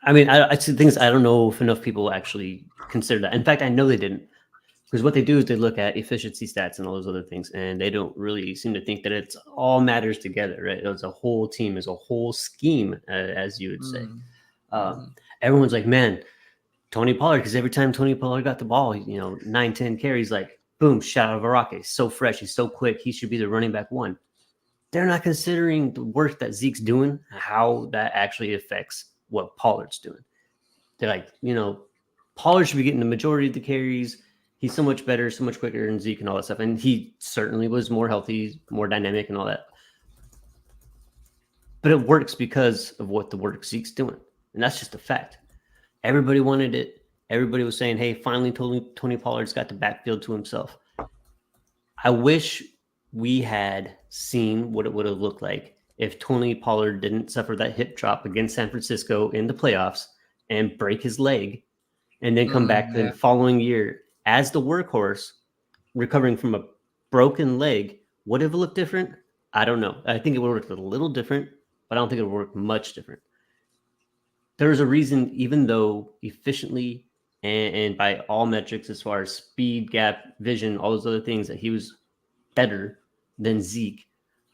I mean, I see things. I don't know if enough people actually consider that. In fact, I know they didn't, because what they do is they look at efficiency stats and all those other things, and they don't really seem to think that it's all matters together, right? It's a whole team, as a whole scheme, as you would say. Everyone's like, man, Tony Pollard, because every time Tony Pollard got the ball, 9-10 carries, like boom, shot out of a rocket. He's so fresh, he's so quick, he should be the running back one. They're not considering the work that Zeke's doing, how that actually affects what Pollard's doing. They're like, Pollard should be getting the majority of the carries. He's so much better, so much quicker than Zeke and all that stuff. And he certainly was more healthy, more dynamic and all that. But it works because of what the work Zeke's doing. And that's just a fact. Everybody wanted it. Everybody was saying, hey, finally Tony Pollard's got the backfield to himself. I wish we had seen what it would have looked like if Tony Pollard didn't suffer that hip drop against San Francisco in the playoffs and break his leg and then come back the following year as the workhorse recovering from a broken leg. Would it have looked different? I don't know. I think it would have looked a little different, but I don't think it would work much different. There's a reason, even though efficiently and by all metrics as far as speed, gap, vision, all those other things, that he was better than Zeke.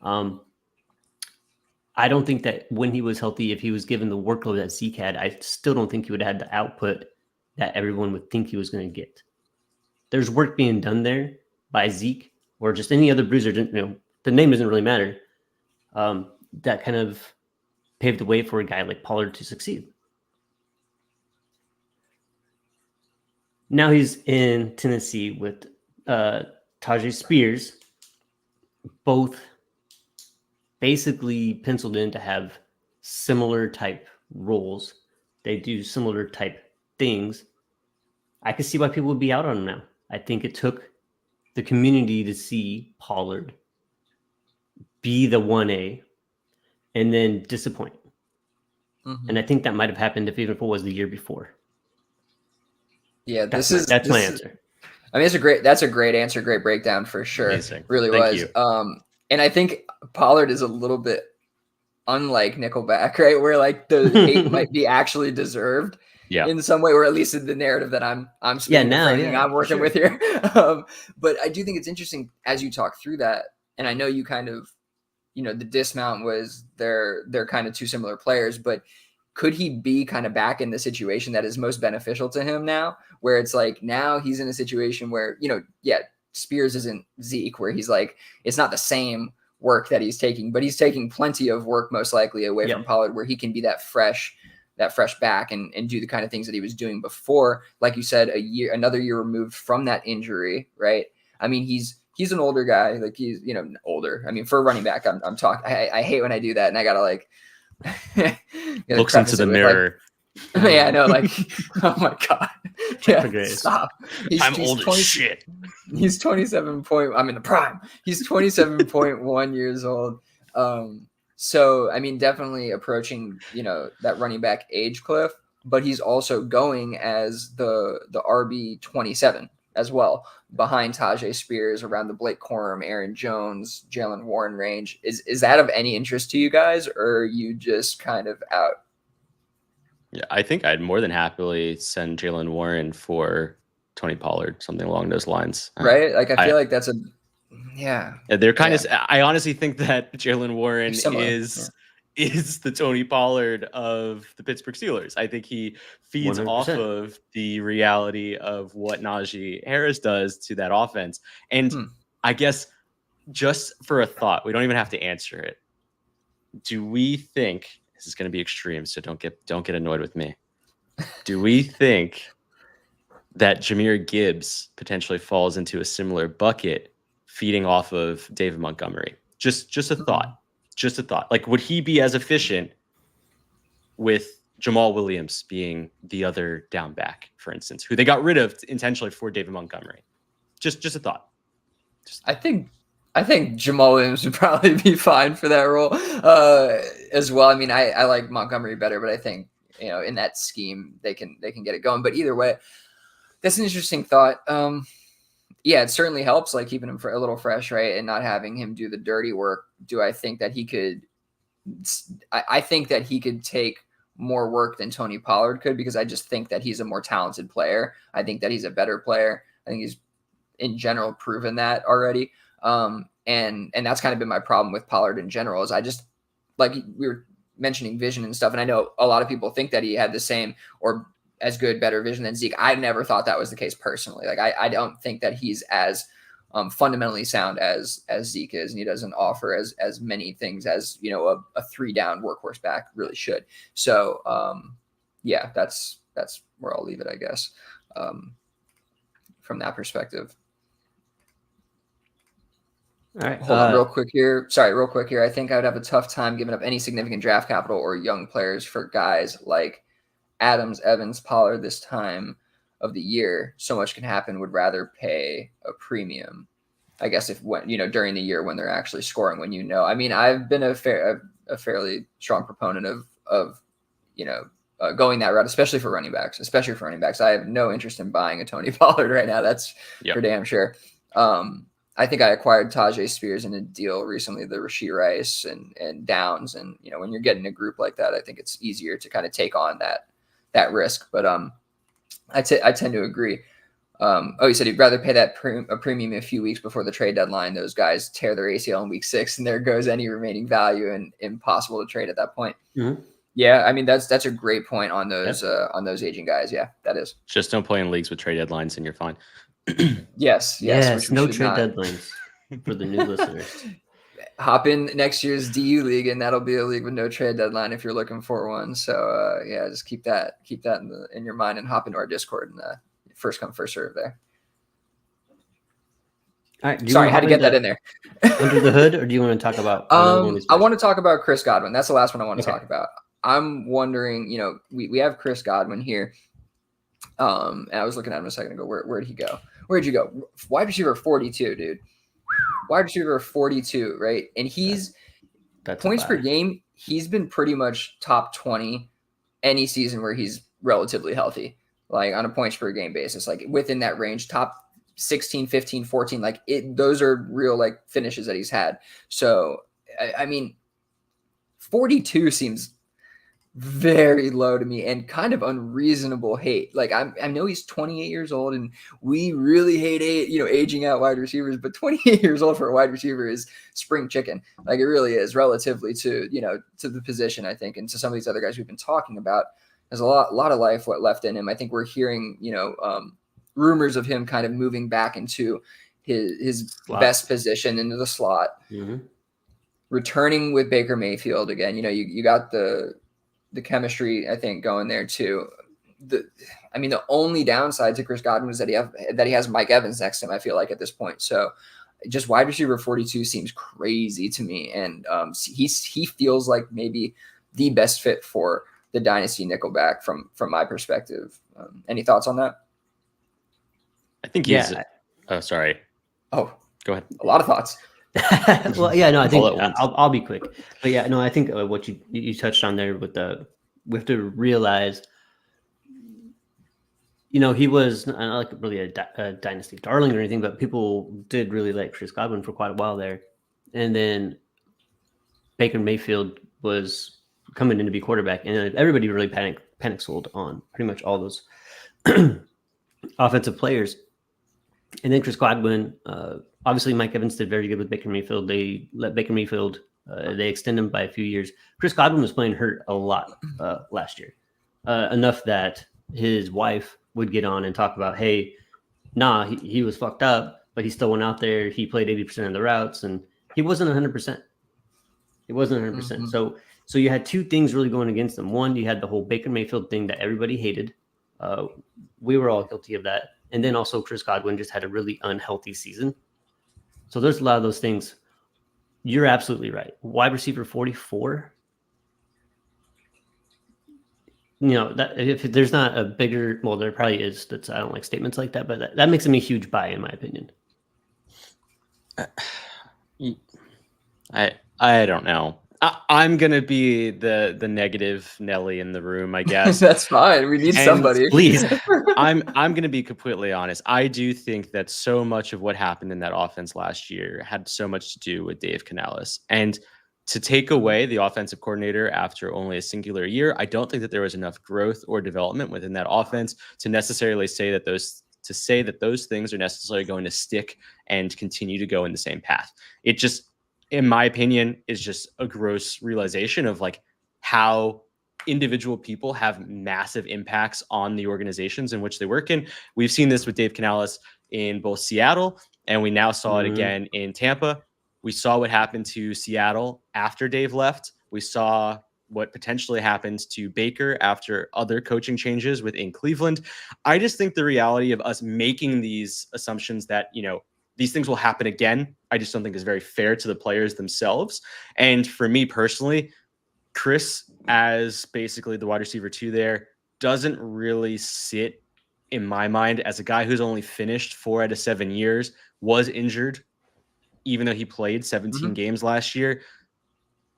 I don't think that when he was healthy, if he was given the workload that Zeke had, I still don't think he would have had the output that everyone would think he was going to get. There's work being done there by Zeke or just any other bruiser. The name doesn't really matter. That kind of paved the way for a guy like Pollard to succeed. Now he's in Tennessee with Tajay Spears, both basically penciled in to have similar type roles. They do similar type things. I can see why people would be out on him now. I think it took the community to see Pollard be the 1A, and then disappoint. And I think that might have happened if it was the year before. Yeah, that's my answer. I mean, that's a great answer, great breakdown for sure. Amazing. Really Thank was. you. And I think Pollard is a little bit unlike Nickelback, right? Where like the hate might be actually deserved in some way, or at least in the narrative that I'm I'm working with here. But I do think it's interesting as you talk through that, and I know you kind of, the dismount was they're kind of two similar players, but could he be kind of back in the situation that is most beneficial to him now, where it's like now he's in a situation where, Spears isn't Zeke, where he's like, it's not the same work that he's taking, but he's taking plenty of work most likely away from Pollard, where he can be that fresh back and do the kind of things that he was doing before. Like you said, another year removed from that injury, right? I mean, he's an older guy, like he's, older. I mean, for a running back, I'm talking, I hate when I do that. And I gotta like, looks into the mirror. Like, yeah, I know. Like, oh my God. Yeah, stop. I'm old as shit. He's 27 point. I'm in the prime. He's 27.1 years old. So, I mean, definitely approaching, that running back age cliff, but he's also going as the RB 27 as well, behind Tajay Spears, around the Blake Corum, Aaron Jones, Jalen Warren range. Is that of any interest to you guys, or are you just kind of out? Yeah, I think I'd more than happily send Jalen Warren for Tony Pollard, something along those lines. Right? Like, I feel like that's they're kind of. I honestly think that Jalen Warren is the Tony Pollard of the Pittsburgh Steelers. I think he feeds 100%. Off of the reality of what Najee Harris does to that offense. And I guess just for a thought, we don't even have to answer it. Do we think, this is going to be extreme, so don't get annoyed with me. Do we think that Jahmyr Gibbs potentially falls into a similar bucket, feeding off of David Montgomery? Just a thought. Just a thought. Like, would he be as efficient with Jamal Williams being the other down back, for instance, who they got rid of intentionally for David Montgomery? Just a thought. I think Jamal Williams would probably be fine for that role as well. I mean, I like Montgomery better, but I think, in that scheme they can get it going. But either way, that's an interesting thought. Yeah, it certainly helps, like keeping him a little fresh, right, and not having him do the dirty work. Do I think that he could? I think that he could take more work than Tony Pollard could, because I just think that he's a more talented player. I think that he's a better player. I think he's in general proven that already. And that's kind of been my problem with Pollard in general, is I just, like we were mentioning vision and stuff, and I know a lot of people think that he had the same or as good, better vision than Zeke. I never thought that was the case personally. Like, I don't think that he's as fundamentally sound as Zeke is, and he doesn't offer as many things as, a 3-down workhorse back really should. So yeah, that's where I'll leave it, I guess, from that perspective. All right. Hold on real quick here. I think I would have a tough time giving up any significant draft capital or young players for guys like Adams, Evans, Pollard this time of the year. So much can happen. Would rather pay a premium, I guess, during the year when they're actually scoring, when I mean, I've been a fairly strong proponent of going that route, especially for running backs. I have no interest in buying a Tony Pollard right now. That's for damn sure. I think I acquired Tajay Spears in a deal recently, the Rashee Rice and Downs. And, when you're getting a group like that, I think it's easier to kind of take on that risk. But I tend to agree. You said he'd rather pay that a premium a few weeks before the trade deadline. Those guys tear their ACL in week 6, and there goes any remaining value, and impossible to trade at that point. Mm-hmm. Yeah, I mean, that's a great point on those aging guys. Yeah, that is. Just don't play in leagues with trade deadlines, and you're fine. Yes. No trade deadlines for the new listeners. Hop in next year's DU league, and that'll be a league with no trade deadline if you're looking for one. So just keep that in your mind, and hop into our Discord, and first come first serve there. All right, sorry, I had to get that in there. Under the hood, or do you want to talk about? I want to talk about Chris Godwin. That's the last one I want to talk about. I'm wondering, we have Chris Godwin here. And I was looking at him a second ago. Where'd he go? Where'd you go? Wide receiver 42, dude. Wide receiver 42, right? And he's points per game. he's been pretty much top 20 any season where he's relatively healthy, like on a points per game basis, like within that range, top 16, 15, 14, like those are real like finishes that he's had. So, I mean, 42 seems very low to me and kind of unreasonable hate. Like I know he's 28 years old and we really hate aging out wide receivers, but 28 years old for a wide receiver is spring chicken. Like it really is relatively to the position, I think, and to some of these other guys we've been talking about. There's a lot of life left in him. I think we're hearing, rumors of him kind of moving back into his best position into the slot, returning with Baker Mayfield again. You got the chemistry, I think, going there too. The only downside to Chris Godwin is that he has Mike Evans next to him, I feel like, at this point. So just wide receiver 42 seems crazy to me. And he feels like maybe the best fit for the Dynasty Nickelback from my perspective. Any thoughts on that? I think he's oh, sorry. Oh, go ahead. A lot of thoughts. Well, yeah, no, I think I'll be quick. But yeah, no, I think what you touched on there with we have to realize, he was not like really a dynasty darling or anything, but people did really like Chris Godwin for quite a while there. And then Baker Mayfield was coming in to be quarterback, and everybody really panic sold on pretty much all those offensive players. And then Chris Godwin, obviously Mike Evans did very good with Baker Mayfield. They let Baker Mayfield, they extend him by a few years. Chris Godwin was playing hurt a lot last year, enough that his wife would get on and talk about, hey, he was fucked up, but he still went out there. He played 80% of the routes, and he wasn't 100%. It wasn't 100%. Mm-hmm. So you had two things really going against them. One, you had the whole Baker Mayfield thing that everybody hated. We were all guilty of that. And then also Chris Godwin just had a really unhealthy season. So there's a lot of those things. You're absolutely right. Wide receiver 44. That if there's not a bigger, well, there probably is. I don't like statements like that, but that makes him a huge buy, in my opinion. I don't know. I'm gonna be the negative Nelly in the room, I guess. That's fine. We need somebody. Please. I'm gonna be completely honest. I do think that so much of what happened in that offense last year had so much to do with Dave Canales. And to take away the offensive coordinator after only a singular year, I don't think that there was enough growth or development within that offense to necessarily say that those things are necessarily going to stick and continue to go in the same path. It just, in my opinion, is just a gross realization of like how individual people have massive impacts on the organizations in which they work in. We've seen this with Dave Canales in both Seattle, and we now saw it again in Tampa. We saw what happened to Seattle after Dave left. We saw what potentially happened to Baker after other coaching changes within Cleveland. I just think the reality of us making these assumptions that, these things will happen again, I just don't think is very fair to the players themselves. And for me personally, Chris, as basically the wide receiver 2 there, doesn't really sit in my mind as a guy who's only finished 4 out of 7 years, was injured, even though he played 17 games last year.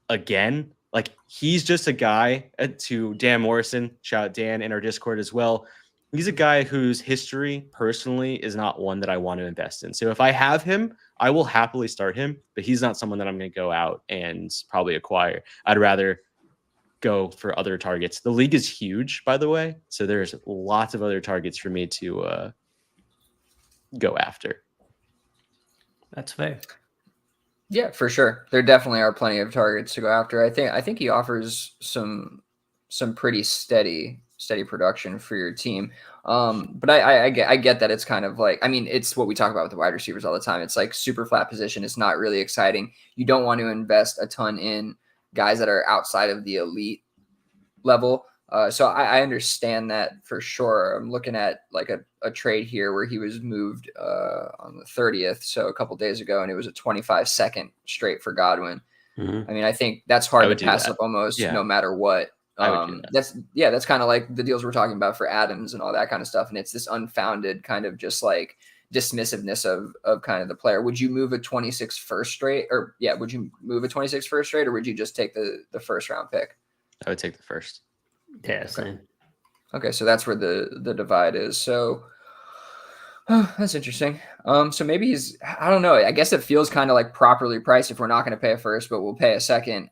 Again, like he's just a guy, to Dan Morrison, shout out Dan in our Discord as well. He's a guy whose history personally is not one that I want to invest in. So if I have him, I will happily start him, but he's not someone that I'm going to go out and probably acquire. I'd rather go for other targets. The league is huge, by the way. So there's lots of other targets for me to go after. That's fair. Yeah, for sure. There definitely are plenty of targets to go after. I think he offers some pretty steady production for your team. But I get that it's kind of like, it's what we talk about with the wide receivers all the time. It's like super flat position. It's not really exciting. You don't want to invest a ton in guys that are outside of the elite level. So I understand that for sure. I'm looking at like a trade here where he was moved on the 30th, so a couple days ago, and it was a 25-second straight for Godwin. Mm-hmm. I think that's hard to pass up almost no matter what. That's kind of like the deals we're talking about for Adams and all that kind of stuff. And it's this unfounded kind of just like dismissiveness of kind of the player. Would you move a 26 first straight, or would you move a 26 first straight, or would you just take the first round pick? I would take the first. Yeah, same. Okay, so that's where the divide is. So that's interesting. So maybe I don't know. I guess it feels kind of like properly priced if we're not going to pay a first, but we'll pay a second.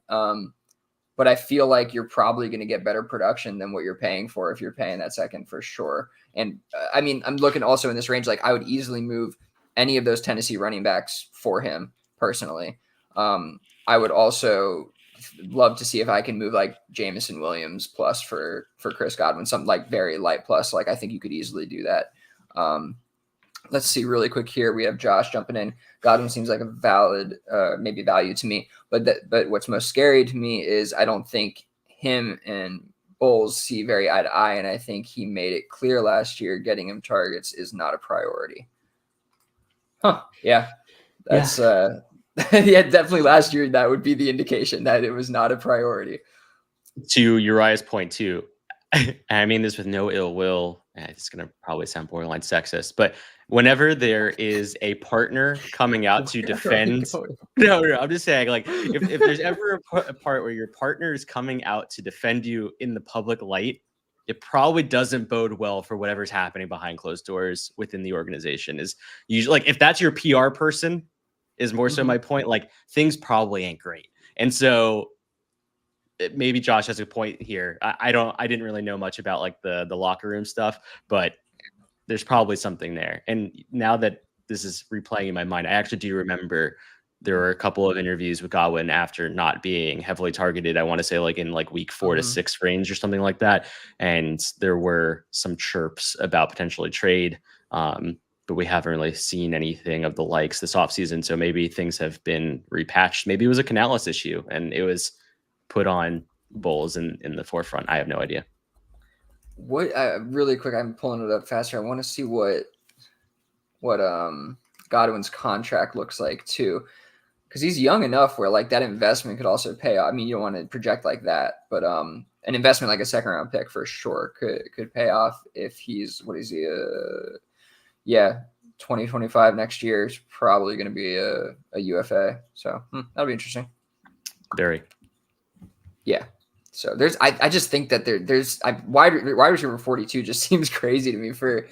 But I feel like you're probably going to get better production than what you're paying for if you're paying that second for sure. And I mean, I'm looking also in this range, like I would easily move any of those Tennessee running backs for him personally. I would also love to see if I can move like Jameson Williams plus for Chris Godwin, something like very light plus. Like I think you could easily do that. Let's see really quick here. We have Josh jumping in. Godwin seems like a valid, maybe value to me, but what's most scary to me is I don't think him and Bowles see very eye to eye, and I think he made it clear last year getting him targets is not a priority. Yeah, that's yeah, definitely last year that would be the indication that it was not a priority. To Uriah's point too, I mean this with no ill will. It's going to probably sound borderline sexist, but whenever there is a partner coming out to defend, no, I'm just saying, like, if there's ever a part where your partner is coming out to defend you in the public light, it probably doesn't bode well for whatever's happening behind closed doors within the organization. Is usually like if that's your PR person, is more so my point. Like things probably ain't great, and so. Maybe Josh has a point here. I didn't really know much about like the locker room stuff, but there's probably something there. And now that this is replaying in my mind, I actually do remember there were a couple of interviews with Godwin after not being heavily targeted. I want to say like in like week 4 to 6 range or something like that. And there were some chirps about potentially trade. But we haven't really seen anything of the likes this offseason. So maybe things have been repatched. Maybe it was a Canales issue and it was put on Bowles in the forefront. I have no idea. What really quick, I'm pulling it up faster. I want to see what Godwin's contract looks like too, because he's young enough where like that investment could also pay off. I mean, you don't want to project like that, but an investment like a second round pick for sure could pay off if he's 2025 next year is probably going to be a UFA. So that'll be interesting. Very. Yeah. So I just think that there's wide receiver 42 just seems crazy to me for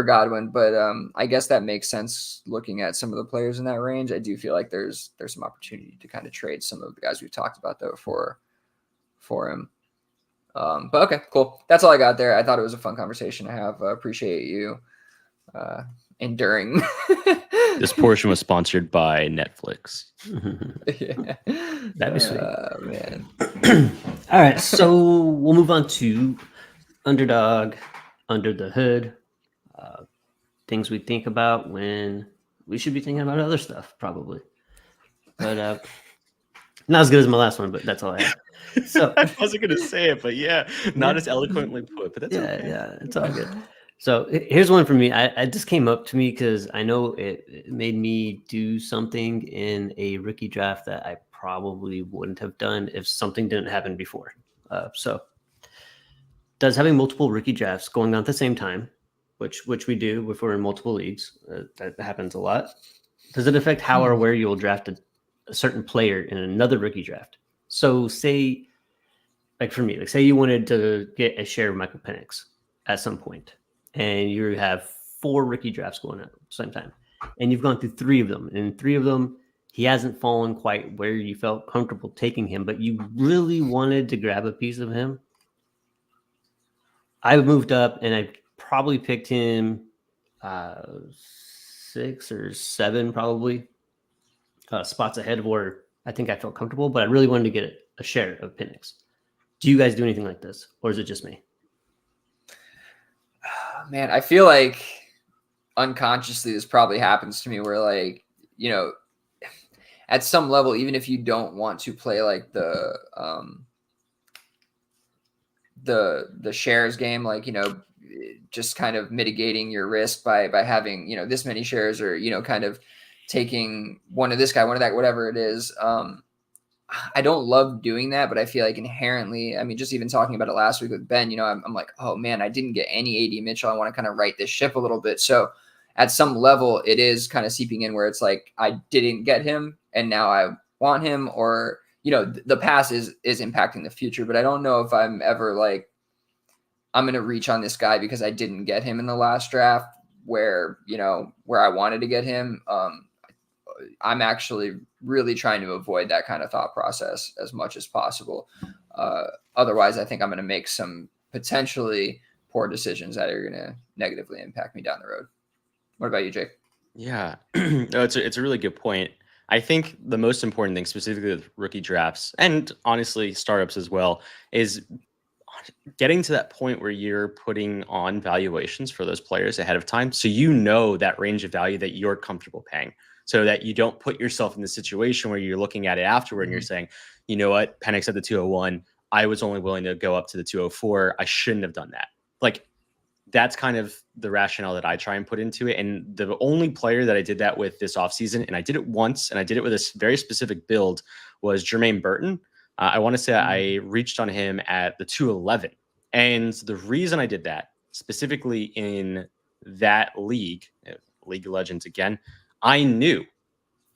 Godwin, but I guess that makes sense looking at some of the players in that range. I do feel like there's some opportunity to kind of trade some of the guys we've talked about though for him. But okay, cool. That's all I got there. I thought it was a fun conversation to have. Appreciate you enduring. This portion was sponsored by Netflix. Yeah. That'd be sweet. Man. All right, so we'll move on to underdog, under the hood, things we think about when we should be thinking about other stuff, probably. But not as good as my last one, but that's all I have. So I wasn't going to say it, but yeah, not as eloquently put, but that's okay. Yeah, it's all good. So here's one for me. I just came up to me because I know it made me do something in a rookie draft that I probably wouldn't have done if something didn't happen before. So does having multiple rookie drafts going on at the same time, which we do if we're in multiple leagues, that happens a lot. Does it affect how or where you'll draft a certain player in another rookie draft? So say, like for me, like say you wanted to get a share of Michael Penix at some point. And you have 4 rookie drafts going on at the same time. And you've gone through 3 of them. And 3 of them, he hasn't fallen quite where you felt comfortable taking him, but you really wanted to grab a piece of him. I moved up and I probably picked him 6 or 7 probably spots ahead of where I think I felt comfortable, but I really wanted to get a share of Penix. Do you guys do anything like this, or is it just me? Man, I feel like unconsciously this probably happens to me where like, you know, at some level, even if you don't want to play like the shares game, like, you know, just kind of mitigating your risk by having, you know, this many shares or, you know, kind of taking one of this guy, one of that, whatever it is. I don't love doing that, but I feel like inherently, I mean, just even talking about it last week with Ben, you know, I'm like, oh man, I didn't get any AD Mitchell. I want to kind of right this ship a little bit. So at some level it is kind of seeping in where it's like, I didn't get him and now I want him, or, you know, the past is impacting the future, but I don't know if I'm ever like, I'm going to reach on this guy because I didn't get him in the last draft where, you know, where I wanted to get him. I'm actually really trying to avoid that kind of thought process as much as possible. Otherwise, I think I'm going to make some potentially poor decisions that are going to negatively impact me down the road. What about you, Jake? Yeah, no, it's a really good point. I think the most important thing, specifically with rookie drafts and honestly startups as well, is getting to that point where you're putting on valuations for those players ahead of time, so you know that range of value that you're comfortable paying, so that you don't put yourself in the situation where you're looking at it afterward and you're saying, you know what, Penix at the 201, I was only willing to go up to the 204. I shouldn't have done that. Like, that's kind of the rationale that I try and put into it. And the only player that I did that with this offseason, and I did it once, and I did it with a very specific build, was Jermaine Burton. I want to say I reached on him at the 211. And the reason I did that, specifically in that league, League of Legends again, I knew,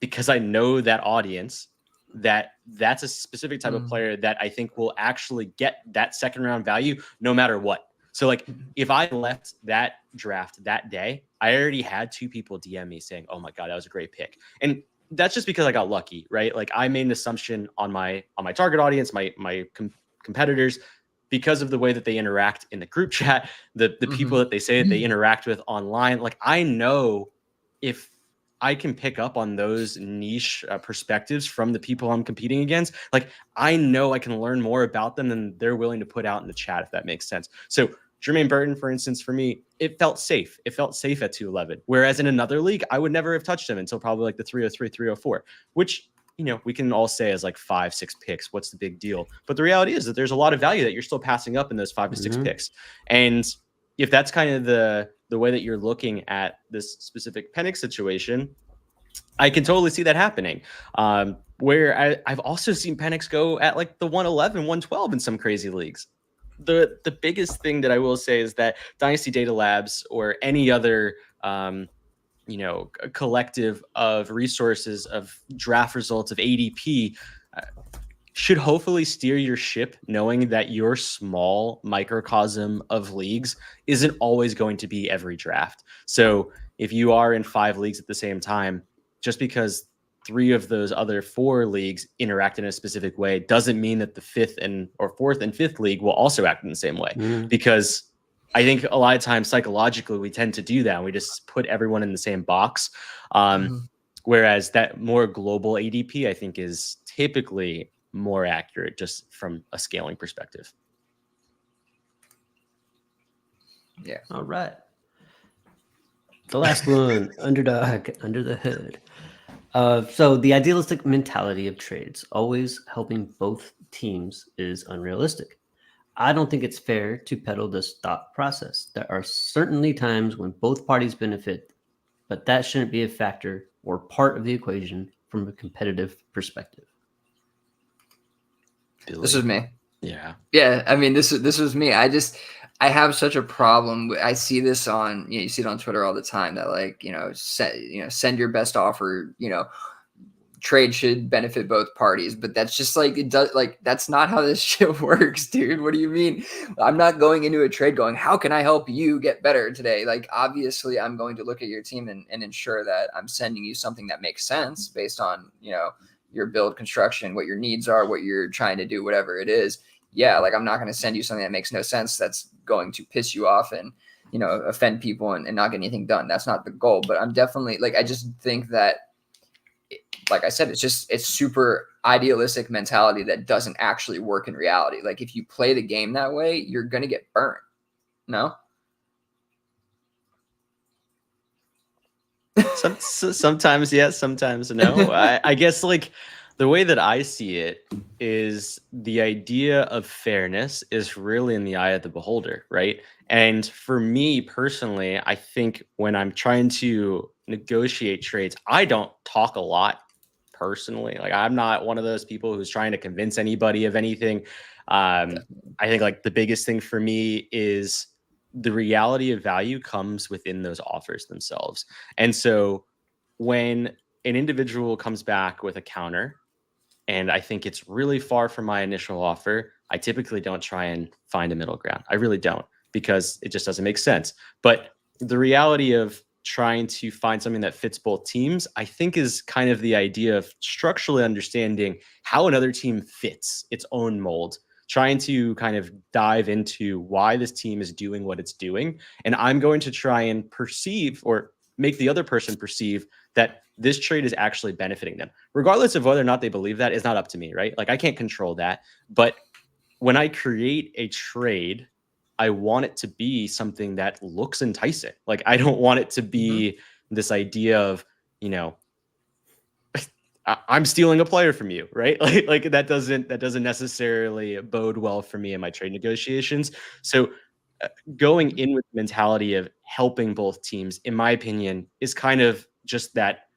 because I know that audience, that that's a specific type of player that I think will actually get that second round value no matter what. So like, if I left that draft that day, I already had 2 people DM me saying, oh my God, that was a great pick. And that's just because I got lucky, right? Like, I made an assumption on my target audience, my competitors, because of the way that they interact in the group chat, the people that they say that they interact with online. Like, I know if I can pick up on those niche perspectives from the people I'm competing against, like, I know I can learn more about them than they're willing to put out in the chat, if that makes sense. So Jermaine Burton, for instance, for me, it felt safe. It felt safe at 211. Whereas in another league, I would never have touched him until probably like the 303, 304, which, you know, we can all say as like 5-6 picks. What's the big deal? But the reality is that there's a lot of value that you're still passing up in those 5 to 6 picks. And if that's kind of the way that you're looking at this specific Penix situation, I can totally see that happening. Where I've also seen Penix go at like the 111, 112 in some crazy leagues. The biggest thing that I will say is that Dynasty Data Labs or any other you know, a collective of resources, of draft results, of ADP, should hopefully steer your ship, knowing that your small microcosm of leagues isn't always going to be every draft. So if you are in 5 leagues at the same time, just because 3 of those other 4 leagues interact in a specific way doesn't mean that the 4th and 5th league will also act in the same way. Because I think a lot of times psychologically we tend to do that, and we just put everyone in the same box. Whereas that more global ADP, I think, is typically more accurate just from a scaling perspective. Yeah. All right. The last one, underdog, under the hood. So the idealistic mentality of trades, always helping both teams, is unrealistic. I don't think it's fair to peddle this thought process. There are certainly times when both parties benefit, but that shouldn't be a factor or part of the equation from a competitive perspective. Billy. This is me. Yeah. Yeah. I mean, this was me. I have such a problem. I see this on, you see it on Twitter all the time that, like, send your best offer, trade should benefit both parties, but that's just like, it does, like, that's not how this shit works, dude. What do you mean? I'm not going into a trade going, how can I help you get better today? Like, obviously I'm going to look at your team and ensure that I'm sending you something that makes sense based on, your build construction, what your needs are, what you're trying to do, whatever it is. Yeah. Like, I'm not going to send you something that makes no sense. That's going to piss you off and, offend people and not get anything done. That's not the goal, but I'm definitely, like, I just think that, like I said, it's super idealistic mentality that doesn't actually work in reality. Like, if you play the game that way, you're going to get burnt. No? Sometimes yes, sometimes no. I guess, like, the way that I see it is the idea of fairness is really in the eye of the beholder, right? And for me personally, I think when I'm trying to negotiate trades, I don't talk a lot personally. Like, I'm not one of those people who's trying to convince anybody of anything. I think, like, the biggest thing for me is the reality of value comes within those offers themselves. And so when an individual comes back with a counter and I think it's really far from my initial offer, I typically don't try and find a middle ground. I really don't, because it just doesn't make sense. But the reality of trying to find something that fits both teams, I think, is kind of the idea of structurally understanding how another team fits its own mold, trying to kind of dive into why this team is doing what it's doing. And I'm going to try and perceive, or make the other person perceive, that this trade is actually benefiting them. Regardless of whether or not they believe that, is not up to me, right? Like, I can't control that. But when I create a trade, I want it to be something that looks enticing. Like, I don't want it to be this idea of, you know, I'm stealing a player from you, right? Like that doesn't necessarily bode well for me in my trade negotiations. So going in with the mentality of helping both teams, in my opinion, is kind of just that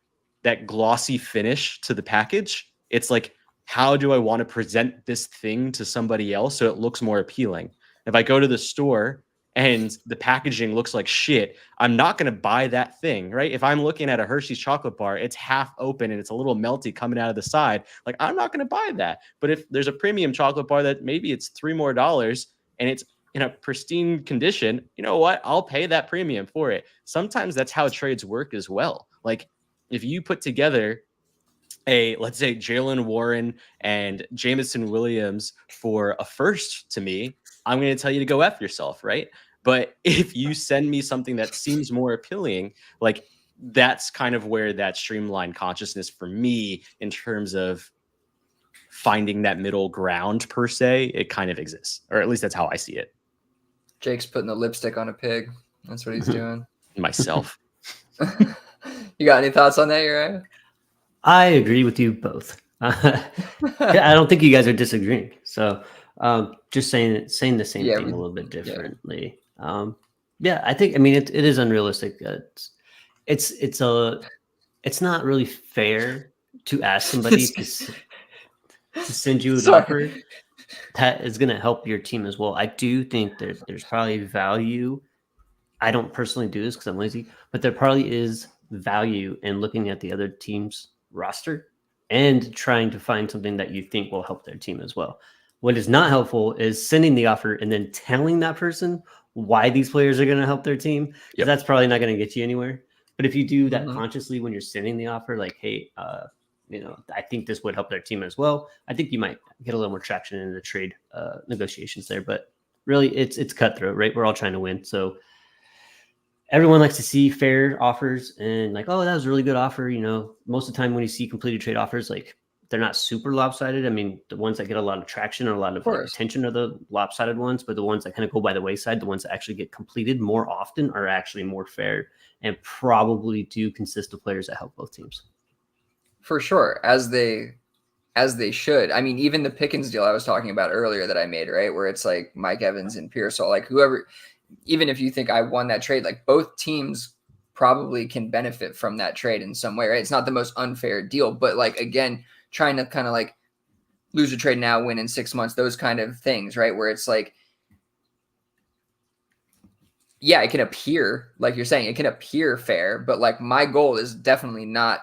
glossy finish to the package. It's like, how do I want to present this thing to somebody else so it looks more appealing? If I go to the store and the packaging looks like shit, I'm not going to buy that thing, right? If I'm looking at a Hershey's chocolate bar, it's half open and it's a little melty coming out of the side, like, I'm not going to buy that. But if there's a premium chocolate bar that maybe it's $3 more and it's in a pristine condition, you know what? I'll pay that premium for it. Sometimes that's how trades work as well. Like, if you put together let's say Jalen Warren and Jameson Williams for a first, to me, I'm going to tell you to go F yourself, right? But if you send me something that seems more appealing, like, that's kind of where that streamlined consciousness for me, in terms of finding that middle ground per se, it kind of exists, or at least that's how I see it. Jake's putting the lipstick on a pig. That's what he's doing. Myself. You got any thoughts on that, Uriah? I agree with you both. I don't think you guys are disagreeing. So just saying the same thing a little bit differently. Yeah, I think, I mean, it is unrealistic. It's not really fair to ask somebody to send you an offer that is going to help your team as well. I do think there's probably value. I don't personally do this because I'm lazy, but there probably is value in looking at the other team's roster and trying to find something that you think will help their team as well. What is not helpful is sending the offer and then telling that person why these players are going to help their team. Yep. That's probably not going to get you anywhere. But if you do that consciously when you're sending the offer, like, hey, I think this would help their team as well, I think you might get a little more traction in the trade negotiations there. But really, it's cutthroat, right? We're all trying to win. So everyone likes to see fair offers and like, oh, that was a really good offer. Most of the time when you see completed trade offers, like, they're not super lopsided. I mean, the ones that get a lot of traction or a lot of attention are the lopsided ones, but the ones that kind of go by the wayside, the ones that actually get completed more often, are actually more fair and probably do consist of players that help both teams. For sure, as they should. I mean, even the Pickens deal I was talking about earlier that I made, right, where it's like Mike Evans and Pearsall, like, whoever, even if you think I won that trade, like, both teams probably can benefit from that trade in some way, right? It's not the most unfair deal, but, like, again, trying to kind of like lose a trade now, win in 6 months, those kind of things, right? Where it's like, yeah, it can appear, like you're saying, it can appear fair, but like, my goal is definitely not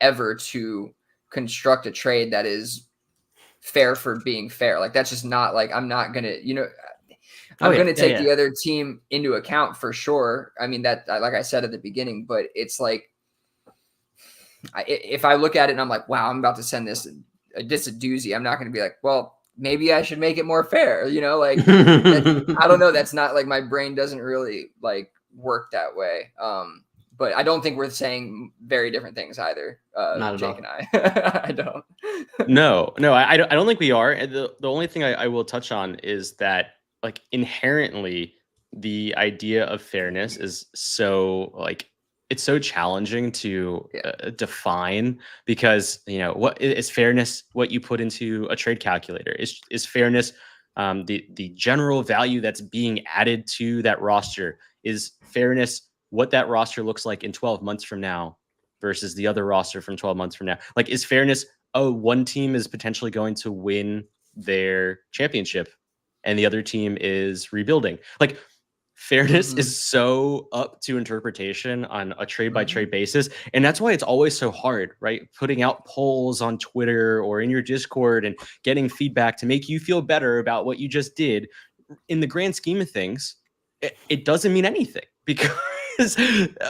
ever to construct a trade that is fair for being fair. Like, that's just not, like, I'm not going to, I'm going to take the other team into account for sure. I mean, that, like I said at the beginning, but it's like, if I look at it and I'm like, wow, I'm about to send this a doozy, I'm not going to be like, well, maybe I should make it more fair. Like, I don't know. That's not, like, my brain doesn't really, like, work that way. But I don't think we're saying very different things either. Jake and I, I don't. No, I don't think we are. The only thing I will touch on is that, like, inherently the idea of fairness is so, like, it's so challenging to define, because what is fairness? What you put into a trade calculator is fairness. The general value that's being added to that roster is fairness. What that roster looks like in 12 months from now versus the other roster from 12 months from now. Like, is fairness, oh, one team is potentially going to win their championship and the other team is rebuilding. Like, fairness is so up to interpretation on a trade by trade basis. And that's why it's always so hard, right? Putting out polls on Twitter or in your Discord and getting feedback to make you feel better about what you just did. In the grand scheme of things, it doesn't mean anything because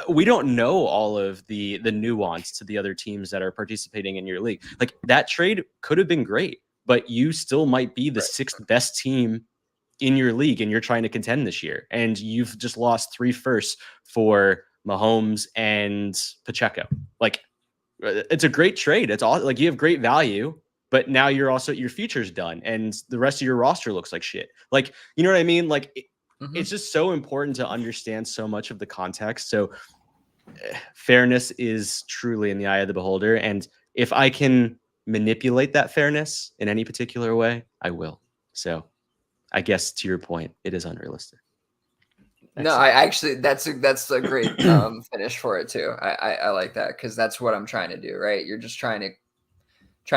we don't know all of the nuance to the other teams that are participating in your league. Like that trade could have been great, but you still might be the sixth best team in your league and you're trying to contend this year. And you've just lost 3 firsts for Mahomes and Pacheco. Like it's a great trade. It's all like you have great value, but now you're also your future's done and the rest of your roster looks like shit. Like, you know what I mean? Like it's just so important to understand so much of the context. So fairness is truly in the eye of the beholder. And if I can manipulate that fairness in any particular way, I will. So I guess to your point, it is unrealistic. No, I actually that's a great finish for it too. I like that because that's what I'm trying to do, right? You're just trying to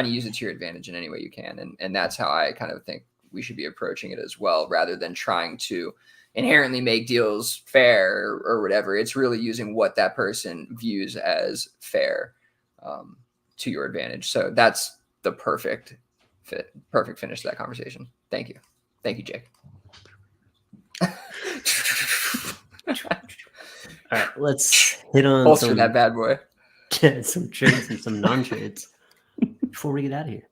use it to your advantage in any way you can, and that's how I kind of think we should be approaching it as well, rather than trying to inherently make deals fair or whatever. It's really using what that person views as fair to your advantage. So that's the perfect finish to that conversation. Thank you, Jake. All right, let's hit on bolster that bad boy. Some trades and some non-trades before we get out of here.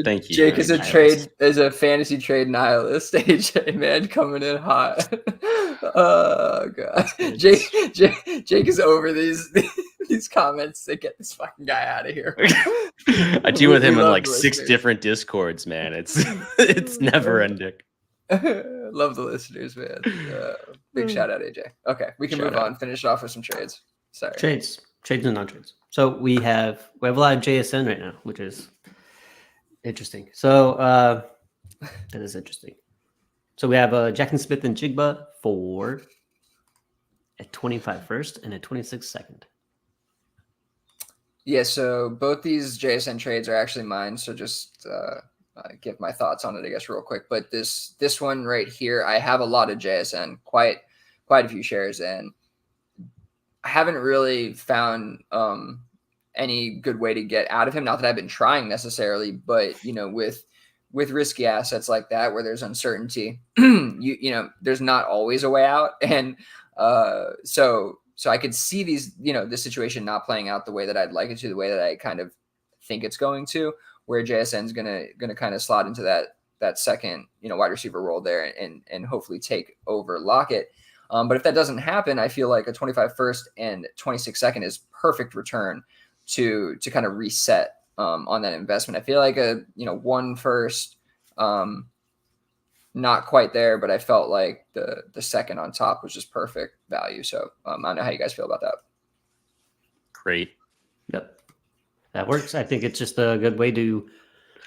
Thank you. Jake is a fantasy trade nihilist. AJ, man, coming in hot. Oh god, Jake is over these comments. They get this fucking guy out of here. I deal with him in like 6 different Discords, man. It's never ending. Love the listeners, man. Big shout out, AJ. Okay, we can move on. Finish off with some trades. Sorry. Trades and non-trades. So we have a lot of JSN right now, which is interesting. So that is interesting. So we have Jackson Smith and Jigba for a 25 first and a 26 second. Yeah, so both these JSN trades are actually mine. So just give my thoughts on it, I guess, real quick. But this one right here, I have a lot of JSN, quite a few shares, and I haven't really found any good way to get out of him. Not that I've been trying necessarily, but you know, with risky assets like that where there's uncertainty, you know, there's not always a way out, and so I could see this situation not playing out the way that I'd like it to, the way that I kind of think it's going to, where JSN is gonna kind of slot into that second wide receiver role there and hopefully take over Lockett. But if that doesn't happen, I feel like a 25 first and 26 second is perfect return to kind of reset on that investment. I feel like a 1 first, not quite there, but I felt like the second on top was just perfect value. So I don't know how you guys feel about that. Great. Yep, that works. I think it's just a good way to,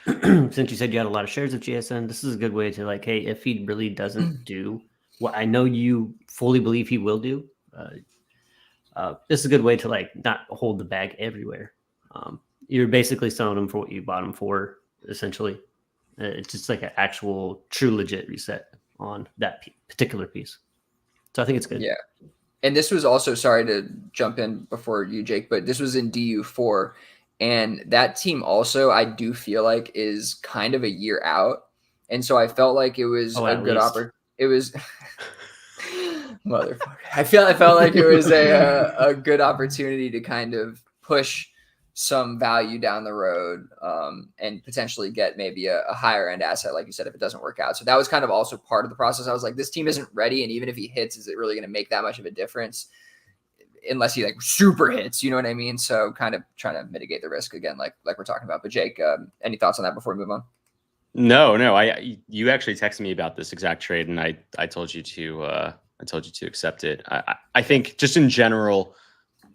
since you said you had a lot of shares of GSN, this is a good way to like, hey, if he really doesn't do what I know you fully believe he will do, this is a good way to like not hold the bag everywhere. You're basically selling him for what you bought him for, essentially. It's just like an actual true legit reset on that particular piece. So I think it's good. Yeah. And this was also, sorry to jump in before you, Jake, but this was in DU4. And that team also, I do feel like, is kind of a year out. And so I felt like it was a good opportunity. It was motherfucker. I felt like it was a good opportunity to kind of push some value down the road and potentially get maybe a higher end asset, like you said, if it doesn't work out. So that was kind of also part of the process. I was like, this team isn't ready. And even if he hits, is it really going to make that much of a difference? Unless he like super hits, you know what I mean? So kind of trying to mitigate the risk again, like we're talking about. But Jake, any thoughts on that before we move on? No. You actually texted me about this exact trade, and I told you to accept it. I think just in general,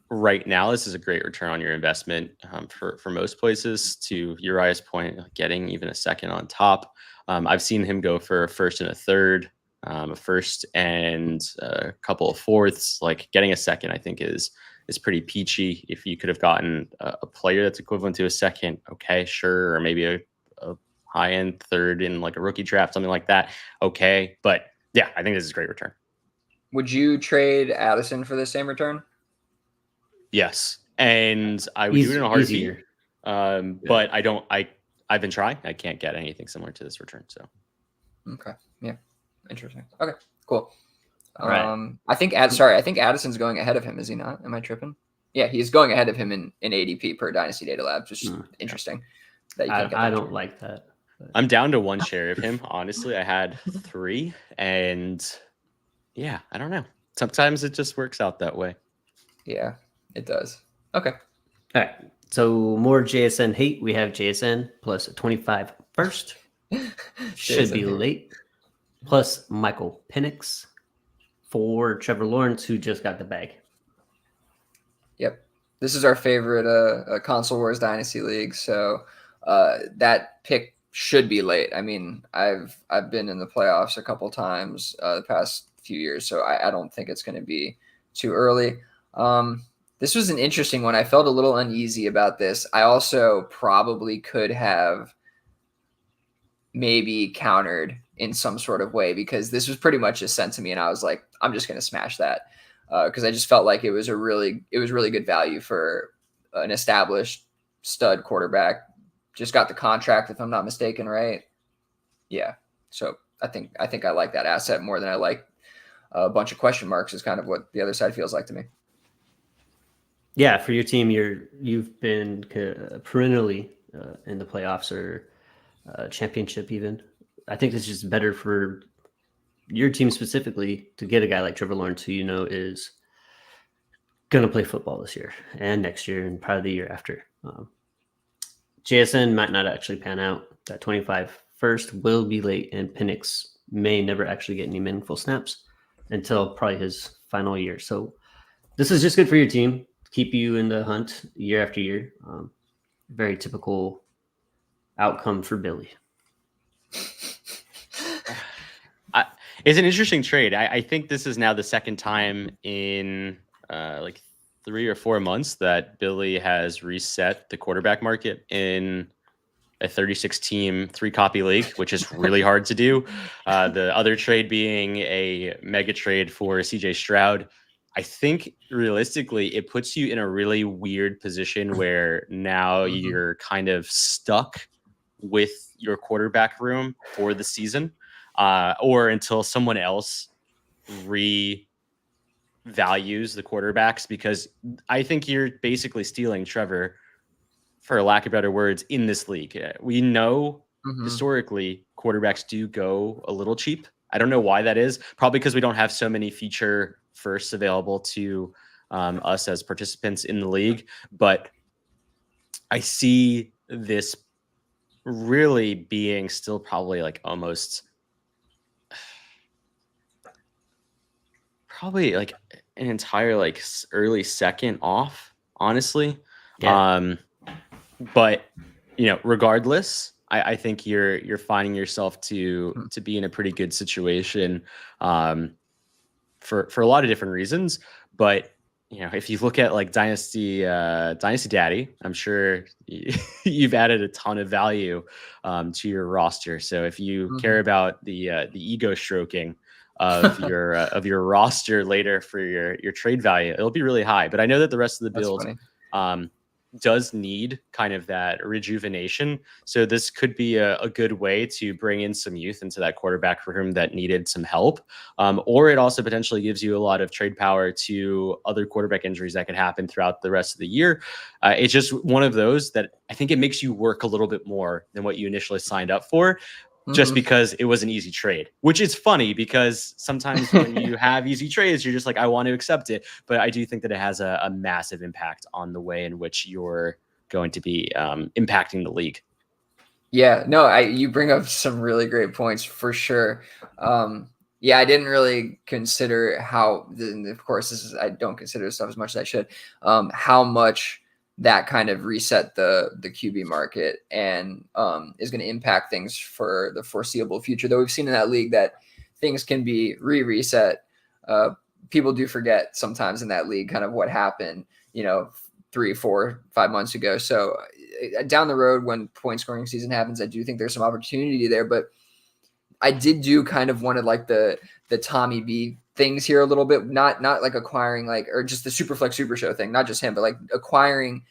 right now, this is a great return on your investment for most places. To Uriah's point, getting even a second on top. I've seen him go for a first and a third, a first and a couple of fourths. Like getting a second, I think is pretty peachy. If you could have gotten a player that's equivalent to a second, okay, sure, or maybe a high end third in like a rookie draft, something like that, okay. But Yeah, I think this is a great return. Would you trade Addison for the same return? Yes, and I would do it in a heartbeat. But I've been trying. I can't get anything similar to this return. So okay, yeah, interesting. Okay, cool. Right. I think Addison's going ahead of him. Is he not? Am I tripping? Yeah, he's going ahead of him in ADP per Dynasty Data Lab. Just interesting. That you can't get I don't like that. But. I'm down to 1 share of him. Honestly, I had 3, and yeah, I don't know. Sometimes it just works out that way. Yeah, it does. Okay. All right. So more JSN hate. We have JSN plus a 25 first. Should be late. Plus Michael Penix for Trevor Lawrence, who just got the bag. Yep. This is our favorite Console Wars Dynasty League. So that pick should be late. I mean, I've been in the playoffs a couple times the past few years, so I don't think it's going to be too early. This was an interesting one. I felt a little uneasy about this. I also probably could have maybe countered in some sort of way because this was pretty much just sent to me, and I was like, I'm just going to smash that because I just felt like it was really good value for an established stud quarterback. Just got the contract, if I'm not mistaken, right? Yeah. So I think I like that asset more than I like a bunch of question marks. Is kind of what the other side feels like to me. Yeah, for your team, you've been perennially in the playoffs or championship even. I think it's just better for your team specifically to get a guy like Trevor Lawrence, who you know is going to play football this year and next year and probably the year after. JSN might not actually pan out. That 25 first will be late, and Penix may never actually get any meaningful snaps until probably his final year. So this is just good for your team. Keep you in the hunt year after year. Very typical outcome for Billy. It's an interesting trade. I think this is now the second time in like 3 or 4 months that Billy has reset the quarterback market in a 36-team 3-copy league, which is really hard to do. The other trade being a mega trade for CJ Stroud. I think realistically, it puts you in a really weird position where now you're kind of stuck with your quarterback room for the season, or until someone else revalues the quarterbacks, because I think you're basically stealing Trevor, for lack of better words, in this league. We know historically quarterbacks do go a little cheap. I don't know why that is. Probably because we don't have so many feature firsts available to us as participants in the league. But I see this really being still probably like almost probably like an entire like early second off, honestly. Yeah. But regardless, I think you're finding yourself to be in a pretty good situation for a lot of different reasons. But if you look at like Dynasty Daddy, I'm sure you've added a ton of value to your roster. So if you care about the ego stroking of your roster later for your trade value, it'll be really high. But I know that the rest of the build does need kind of that rejuvenation. So this could be a good way to bring in some youth into that quarterback room that needed some help. Or it also potentially gives you a lot of trade power to other quarterback injuries that could happen throughout the rest of the year. It's just one of those that I think it makes you work a little bit more than what you initially signed up for. Just because it was an easy trade, which is funny because sometimes when you have easy trades, you're just like, I want to accept it. But I do think that it has a massive impact on the way in which you're going to be impacting the league. Yeah, no, you bring up some really great points for sure. Yeah, I didn't really consider how, of course, I don't consider this stuff as much as I should, how much that kind of reset the QB market and is going to impact things for the foreseeable future. Though we've seen in that league that things can be reset. People do forget sometimes in that league kind of what happened, 3, 4, 5 months ago. So down the road when point scoring season happens, I do think there's some opportunity there. But I did do kind of one of like the Tommy B things here a little bit, not like acquiring like, or just the Superflex Super Show thing, not just him, but like acquiring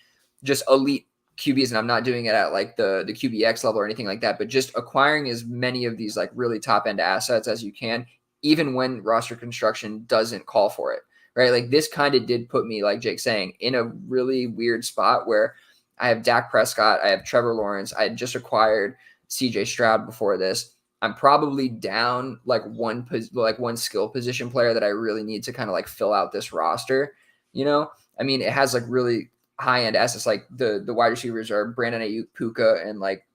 just elite QBs. And I'm not doing it at like the QBX level or anything like that, but just acquiring as many of these like really top end assets as you can, even when roster construction doesn't call for it, right? Like this kind of did put me, like Jake's saying, in a really weird spot where I have Dak Prescott, I have Trevor Lawrence, I had just acquired CJ Stroud before this. I'm probably down like one skill position player that I really need to kind of like fill out this roster. You know, I mean, it has like really high end assets. Like the wide receivers are Brandon Ayuk, Puka, and like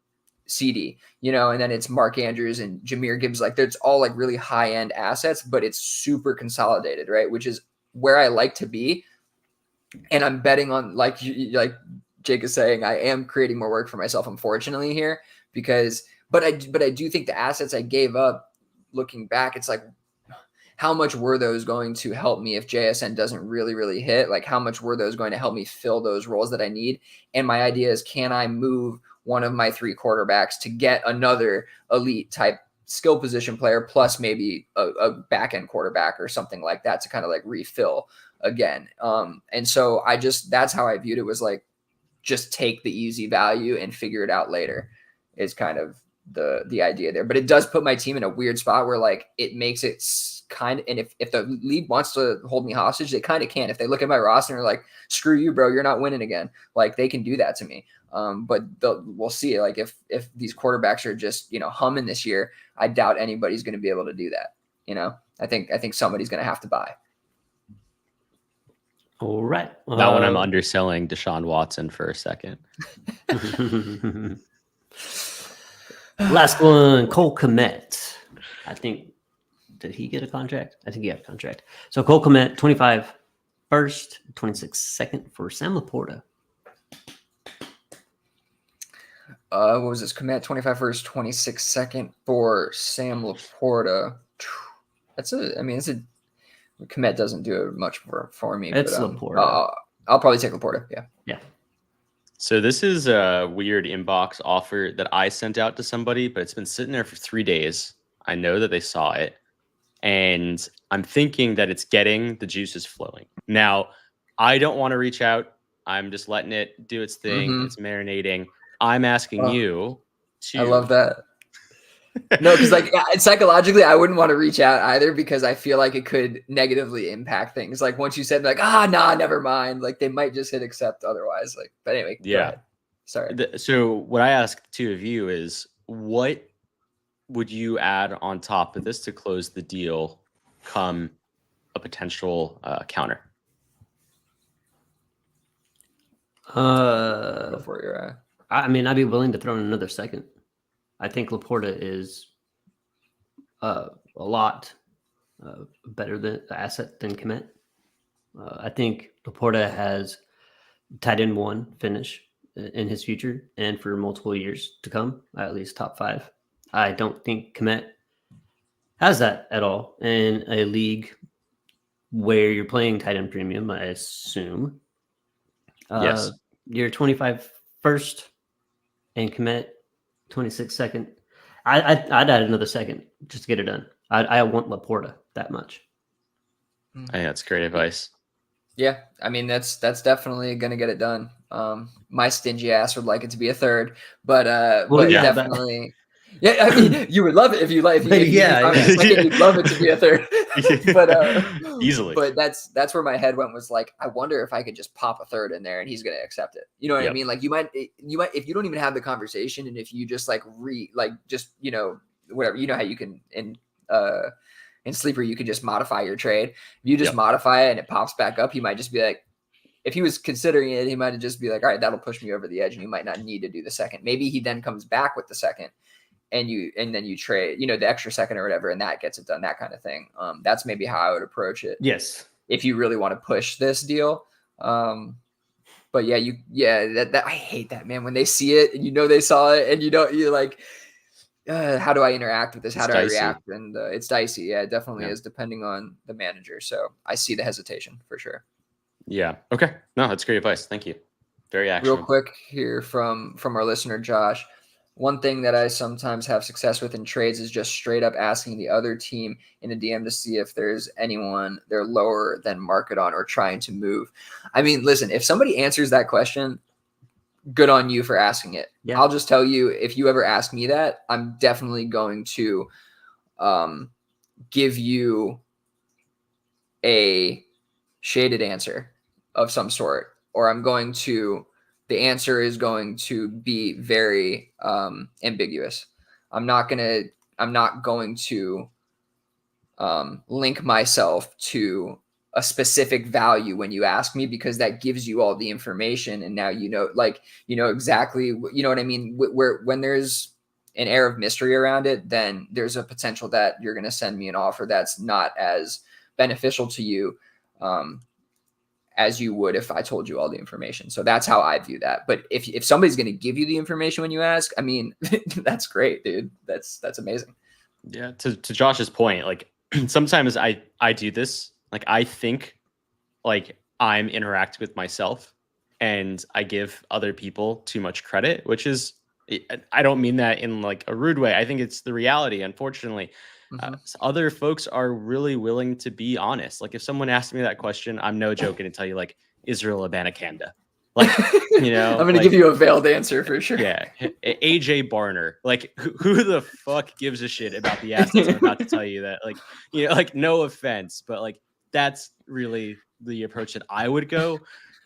CD, you know, and then it's Mark Andrews and Jahmyr Gibbs. Like there's all like really high end assets, but it's super consolidated, right? Which is where I like to be. And I'm betting on, like Jake is saying, I am creating more work for myself, unfortunately, here, because but I do think the assets I gave up, looking back, it's like, how much were those going to help me if JSN doesn't really hit? Like, how much were those going to help me fill those roles that I need? And my idea is, can I move one of my 3 quarterbacks to get another elite type skill position player, plus maybe a back end quarterback or something like that to kind of like refill again? And so that's how I viewed it, was like, just take the easy value and figure it out later is kind of the idea there. But it does put my team in a weird spot where like it makes it kind of, and if the league wants to hold me hostage, they kind of can. If they look at my roster and are like, screw you, bro, you're not winning again, like they can do that to me. But we'll see. Like if these quarterbacks are just, you know, humming this year, I doubt anybody's going to be able to do that. You know, I think somebody's going to have to buy. All right. Not when I'm underselling Deshaun Watson for a second. Last one, Cole Kmet. I think, did he get a contract? I think he got a contract. So Cole Kmet, 25 first, 26 second for Sam Laporta. What was this? Kmet, 25 first, 26 second for Sam Laporta. It's a Kmet doesn't do it much for me. It's but, Laporta. I'll probably take Laporta. Yeah. So this is a weird inbox offer that I sent out to somebody, but it's been sitting there for 3 days. I know that they saw it, and I'm thinking that it's getting the juices flowing. Now, I don't want to reach out. I'm just letting it do its thing. Mm-hmm. It's marinating. I'm asking you to. I love that. No, because like psychologically, I wouldn't want to reach out either, because I feel like it could negatively impact things. Like once you said like, nah, never mind. Like they might just hit accept otherwise. Like, but anyway, yeah. Sorry. So what I ask two of you is, what would you add on top of this to close the deal come a potential counter? Before you're I mean, I'd be willing to throw in another second. I think Laporta is a lot better than the asset than Kmet. I think Laporta has tight end 1 finish in his future and for multiple years to come, at least top 5. I don't think Kmet has that at all in a league where you're playing tight end premium, I assume. Yes. You're 25 first and Kmet 26 second. I'd add another second just to get it done. I want Laporta that much. I think that's great advice. Yeah, I mean that's definitely gonna get it done. My stingy ass would like it to be a third, but yeah, definitely. Yeah, I mean, you would love it if you like. You'd love it to be a third, but easily. But that's where my head went, was like, I wonder if I could just pop a third in there and he's gonna accept it. You know what I mean? Like you might if you don't even have the conversation, and if you just whatever, you know how you can in Sleeper you could just modify your trade. If you just modify it and it pops back up, he might just be like, if he was considering it, he might just be like, all right, that'll push me over the edge, and you might not need to do the second. Maybe he then comes back with the second. And then you trade, the extra second or whatever, and that gets it done, that kind of thing. That's maybe how I would approach it. Yes. If you really want to push this deal. But that I hate that, man. When they see it and they saw it, and you're like, how do I interact with this? How do I react? And it's dicey. Yeah, it definitely is, depending on the manager. So I see the hesitation for sure. Yeah. Okay. No, that's great advice. Thank you. Very actionable. Real quick here from our listener, Josh. one thing that I sometimes have success with in trades is just straight up asking the other team in a DM to see if there's anyone they're lower than market on or trying to move. I mean, listen, if somebody answers that question, good on you for asking it. Yeah. I'll just tell you, if you ever ask me that, I'm definitely going to give you a shaded answer of some sort, or the answer is going to be very ambiguous. I'm not going to link myself to a specific value when you ask me, because that gives you all the information. And now, exactly, you know what I mean? When there's an air of mystery around it, then there's a potential that you're going to send me an offer that's not as beneficial to you as you would if I told you all the information. So that's how I view that. But if somebody's going to give you the information when you ask, I mean, that's great, dude. That's amazing. Yeah. To Josh's point, like sometimes I do this, like I think like I'm interacting with myself and I give other people too much credit, which is, I don't mean that in like a rude way. I think it's the reality, unfortunately. Other folks are really willing to be honest. Like if someone asked me that question, I'm no joke going to tell you like Israel Abanikanda. Like, I'm going to give you a veiled answer for sure. Yeah. AJ Barner. Like who the fuck gives a shit about the assets I'm about to tell you that? Like, like no offense, but like that's really the approach that I would go.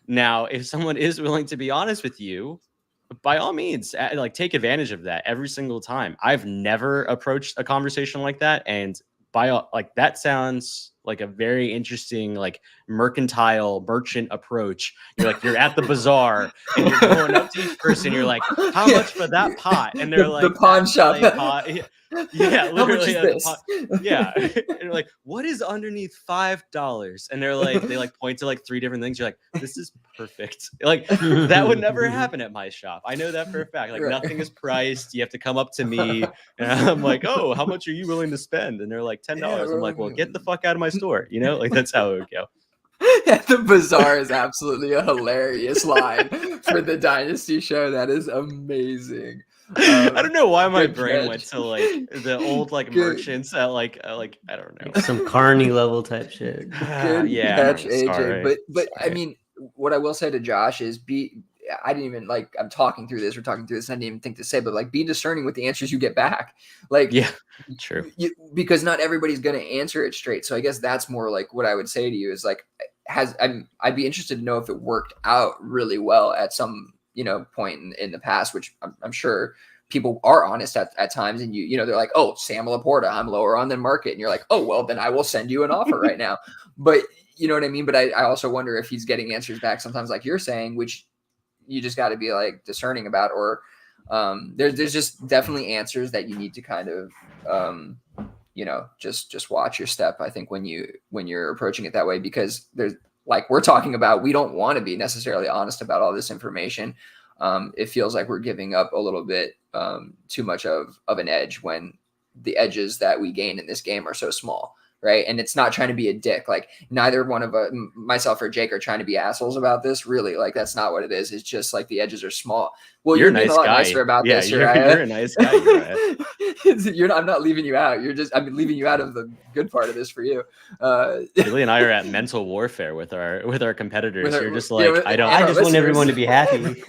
Now, if someone is willing to be honest with you, by all means, like take advantage of that every single time. I've never approached a conversation like that, and that sounds like a very interesting, like merchant approach. You're at the bazaar and you're going up to each person. You're like, how much for that pot? And they're like, the pawn shop. Pot. Yeah, literally. How much is this? Yeah. And you're like, what is underneath $5? And they point to like 3 different things. You're like, this is perfect. Like that would never happen at my shop. I know that for a fact. Like nothing is priced. You have to come up to me. And I'm like, oh, how much are you willing to spend? And they're like $10. I'm like, well, get the fuck out of my store. Like that's how it would go. The bazaar is absolutely a hilarious line for the Dynasty show. That is amazing. I don't know why my brain went to like the old like merchants at like I don't know, some Carney level type shit. Good catch, AJ. Sorry. But I mean, what I will say to Josh is I didn't even I'm talking through this. We're talking through this. And I didn't even think to say, but like be discerning with the answers you get back. Like, yeah, true. Because not everybody's going to answer it straight. So I guess that's more like what I would say to you is like, I'd be interested to know if it worked out really well at some, point in the past, which I'm sure people are honest at times. And they're like, oh, Sam Laporta, I'm lower on than market. And you're like, oh, well, then I will send you an offer right now. But you know what I mean? But I also wonder if he's getting answers back sometimes, like you're saying, which you just got to be like discerning about, or there's just definitely answers that you need to kind of, just watch your step. I think when you're approaching it that way, because there's like we're talking about, we don't want to be necessarily honest about all this information. It feels like we're giving up a little bit too much of an edge when the edges that we gain in this game are so small. Right. And it's not trying to be a dick. Like neither one of myself or Jake are trying to be assholes about this. Really, like that's not what it is. It's just like the edges are small. Well, you're being a lot nicer about this. You're a nice guy. I'm not leaving you out. I'm leaving you out of the good part of this for you. Billy and I are at mental warfare with our competitors. You're just like, I just want everyone to be happy.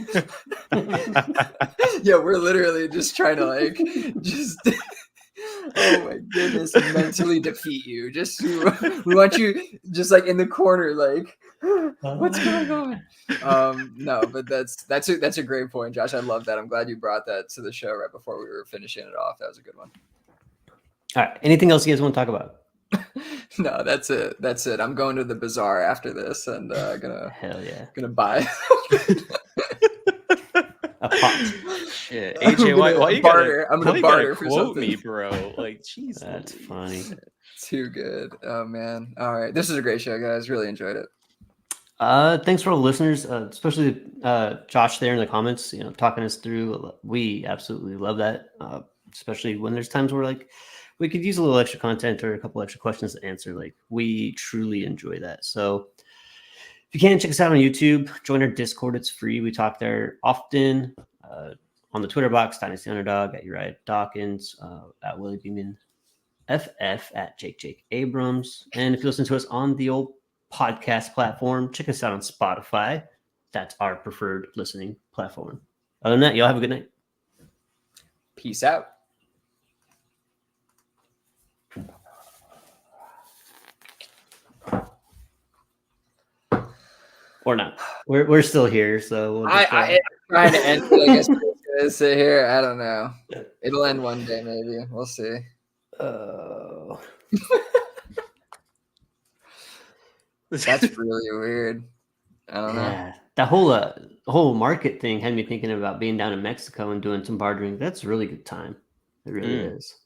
Yeah, we're literally just trying to oh my goodness, mentally defeat you. We want you just like in the corner, like what's going on? No, but that's a great point, Josh. I love that. I'm glad you brought that to the show right before we were finishing it off. That was a good one. All right. Anything else you guys want to talk about? No, that's it. I'm going to the bazaar after this and gonna buy a pot. Shit. AJ, why you barter? I'm gonna barter for quote something. Me, bro. Like, jeez, that's funny. Too good. Oh man. All right, this is a great show, guys. Really enjoyed it. Thanks for all the listeners, especially Josh there in the comments. Talking us through. We absolutely love that, especially when there's times where like we could use a little extra content or a couple extra questions to answer. Like we truly enjoy that. So if you can, check us out on YouTube. Join our Discord; it's free. We talk there often. on the Twitter box, Dynasty Underdog, at Uriah Dawkins, at Willie Beeman FF, at Jake Abrams. And if you listen to us on the old podcast platform, check us out on Spotify. That's our preferred listening platform. Other than that, y'all have a good night. Peace out. Or not. We're still here, so we'll just, I'm trying to end it. I guess we're gonna sit here. I don't know. It'll end one day, maybe. We'll see. That's really weird. I don't know. That whole market thing had me thinking about being down in Mexico and doing some bartering. That's a really good time. It really is.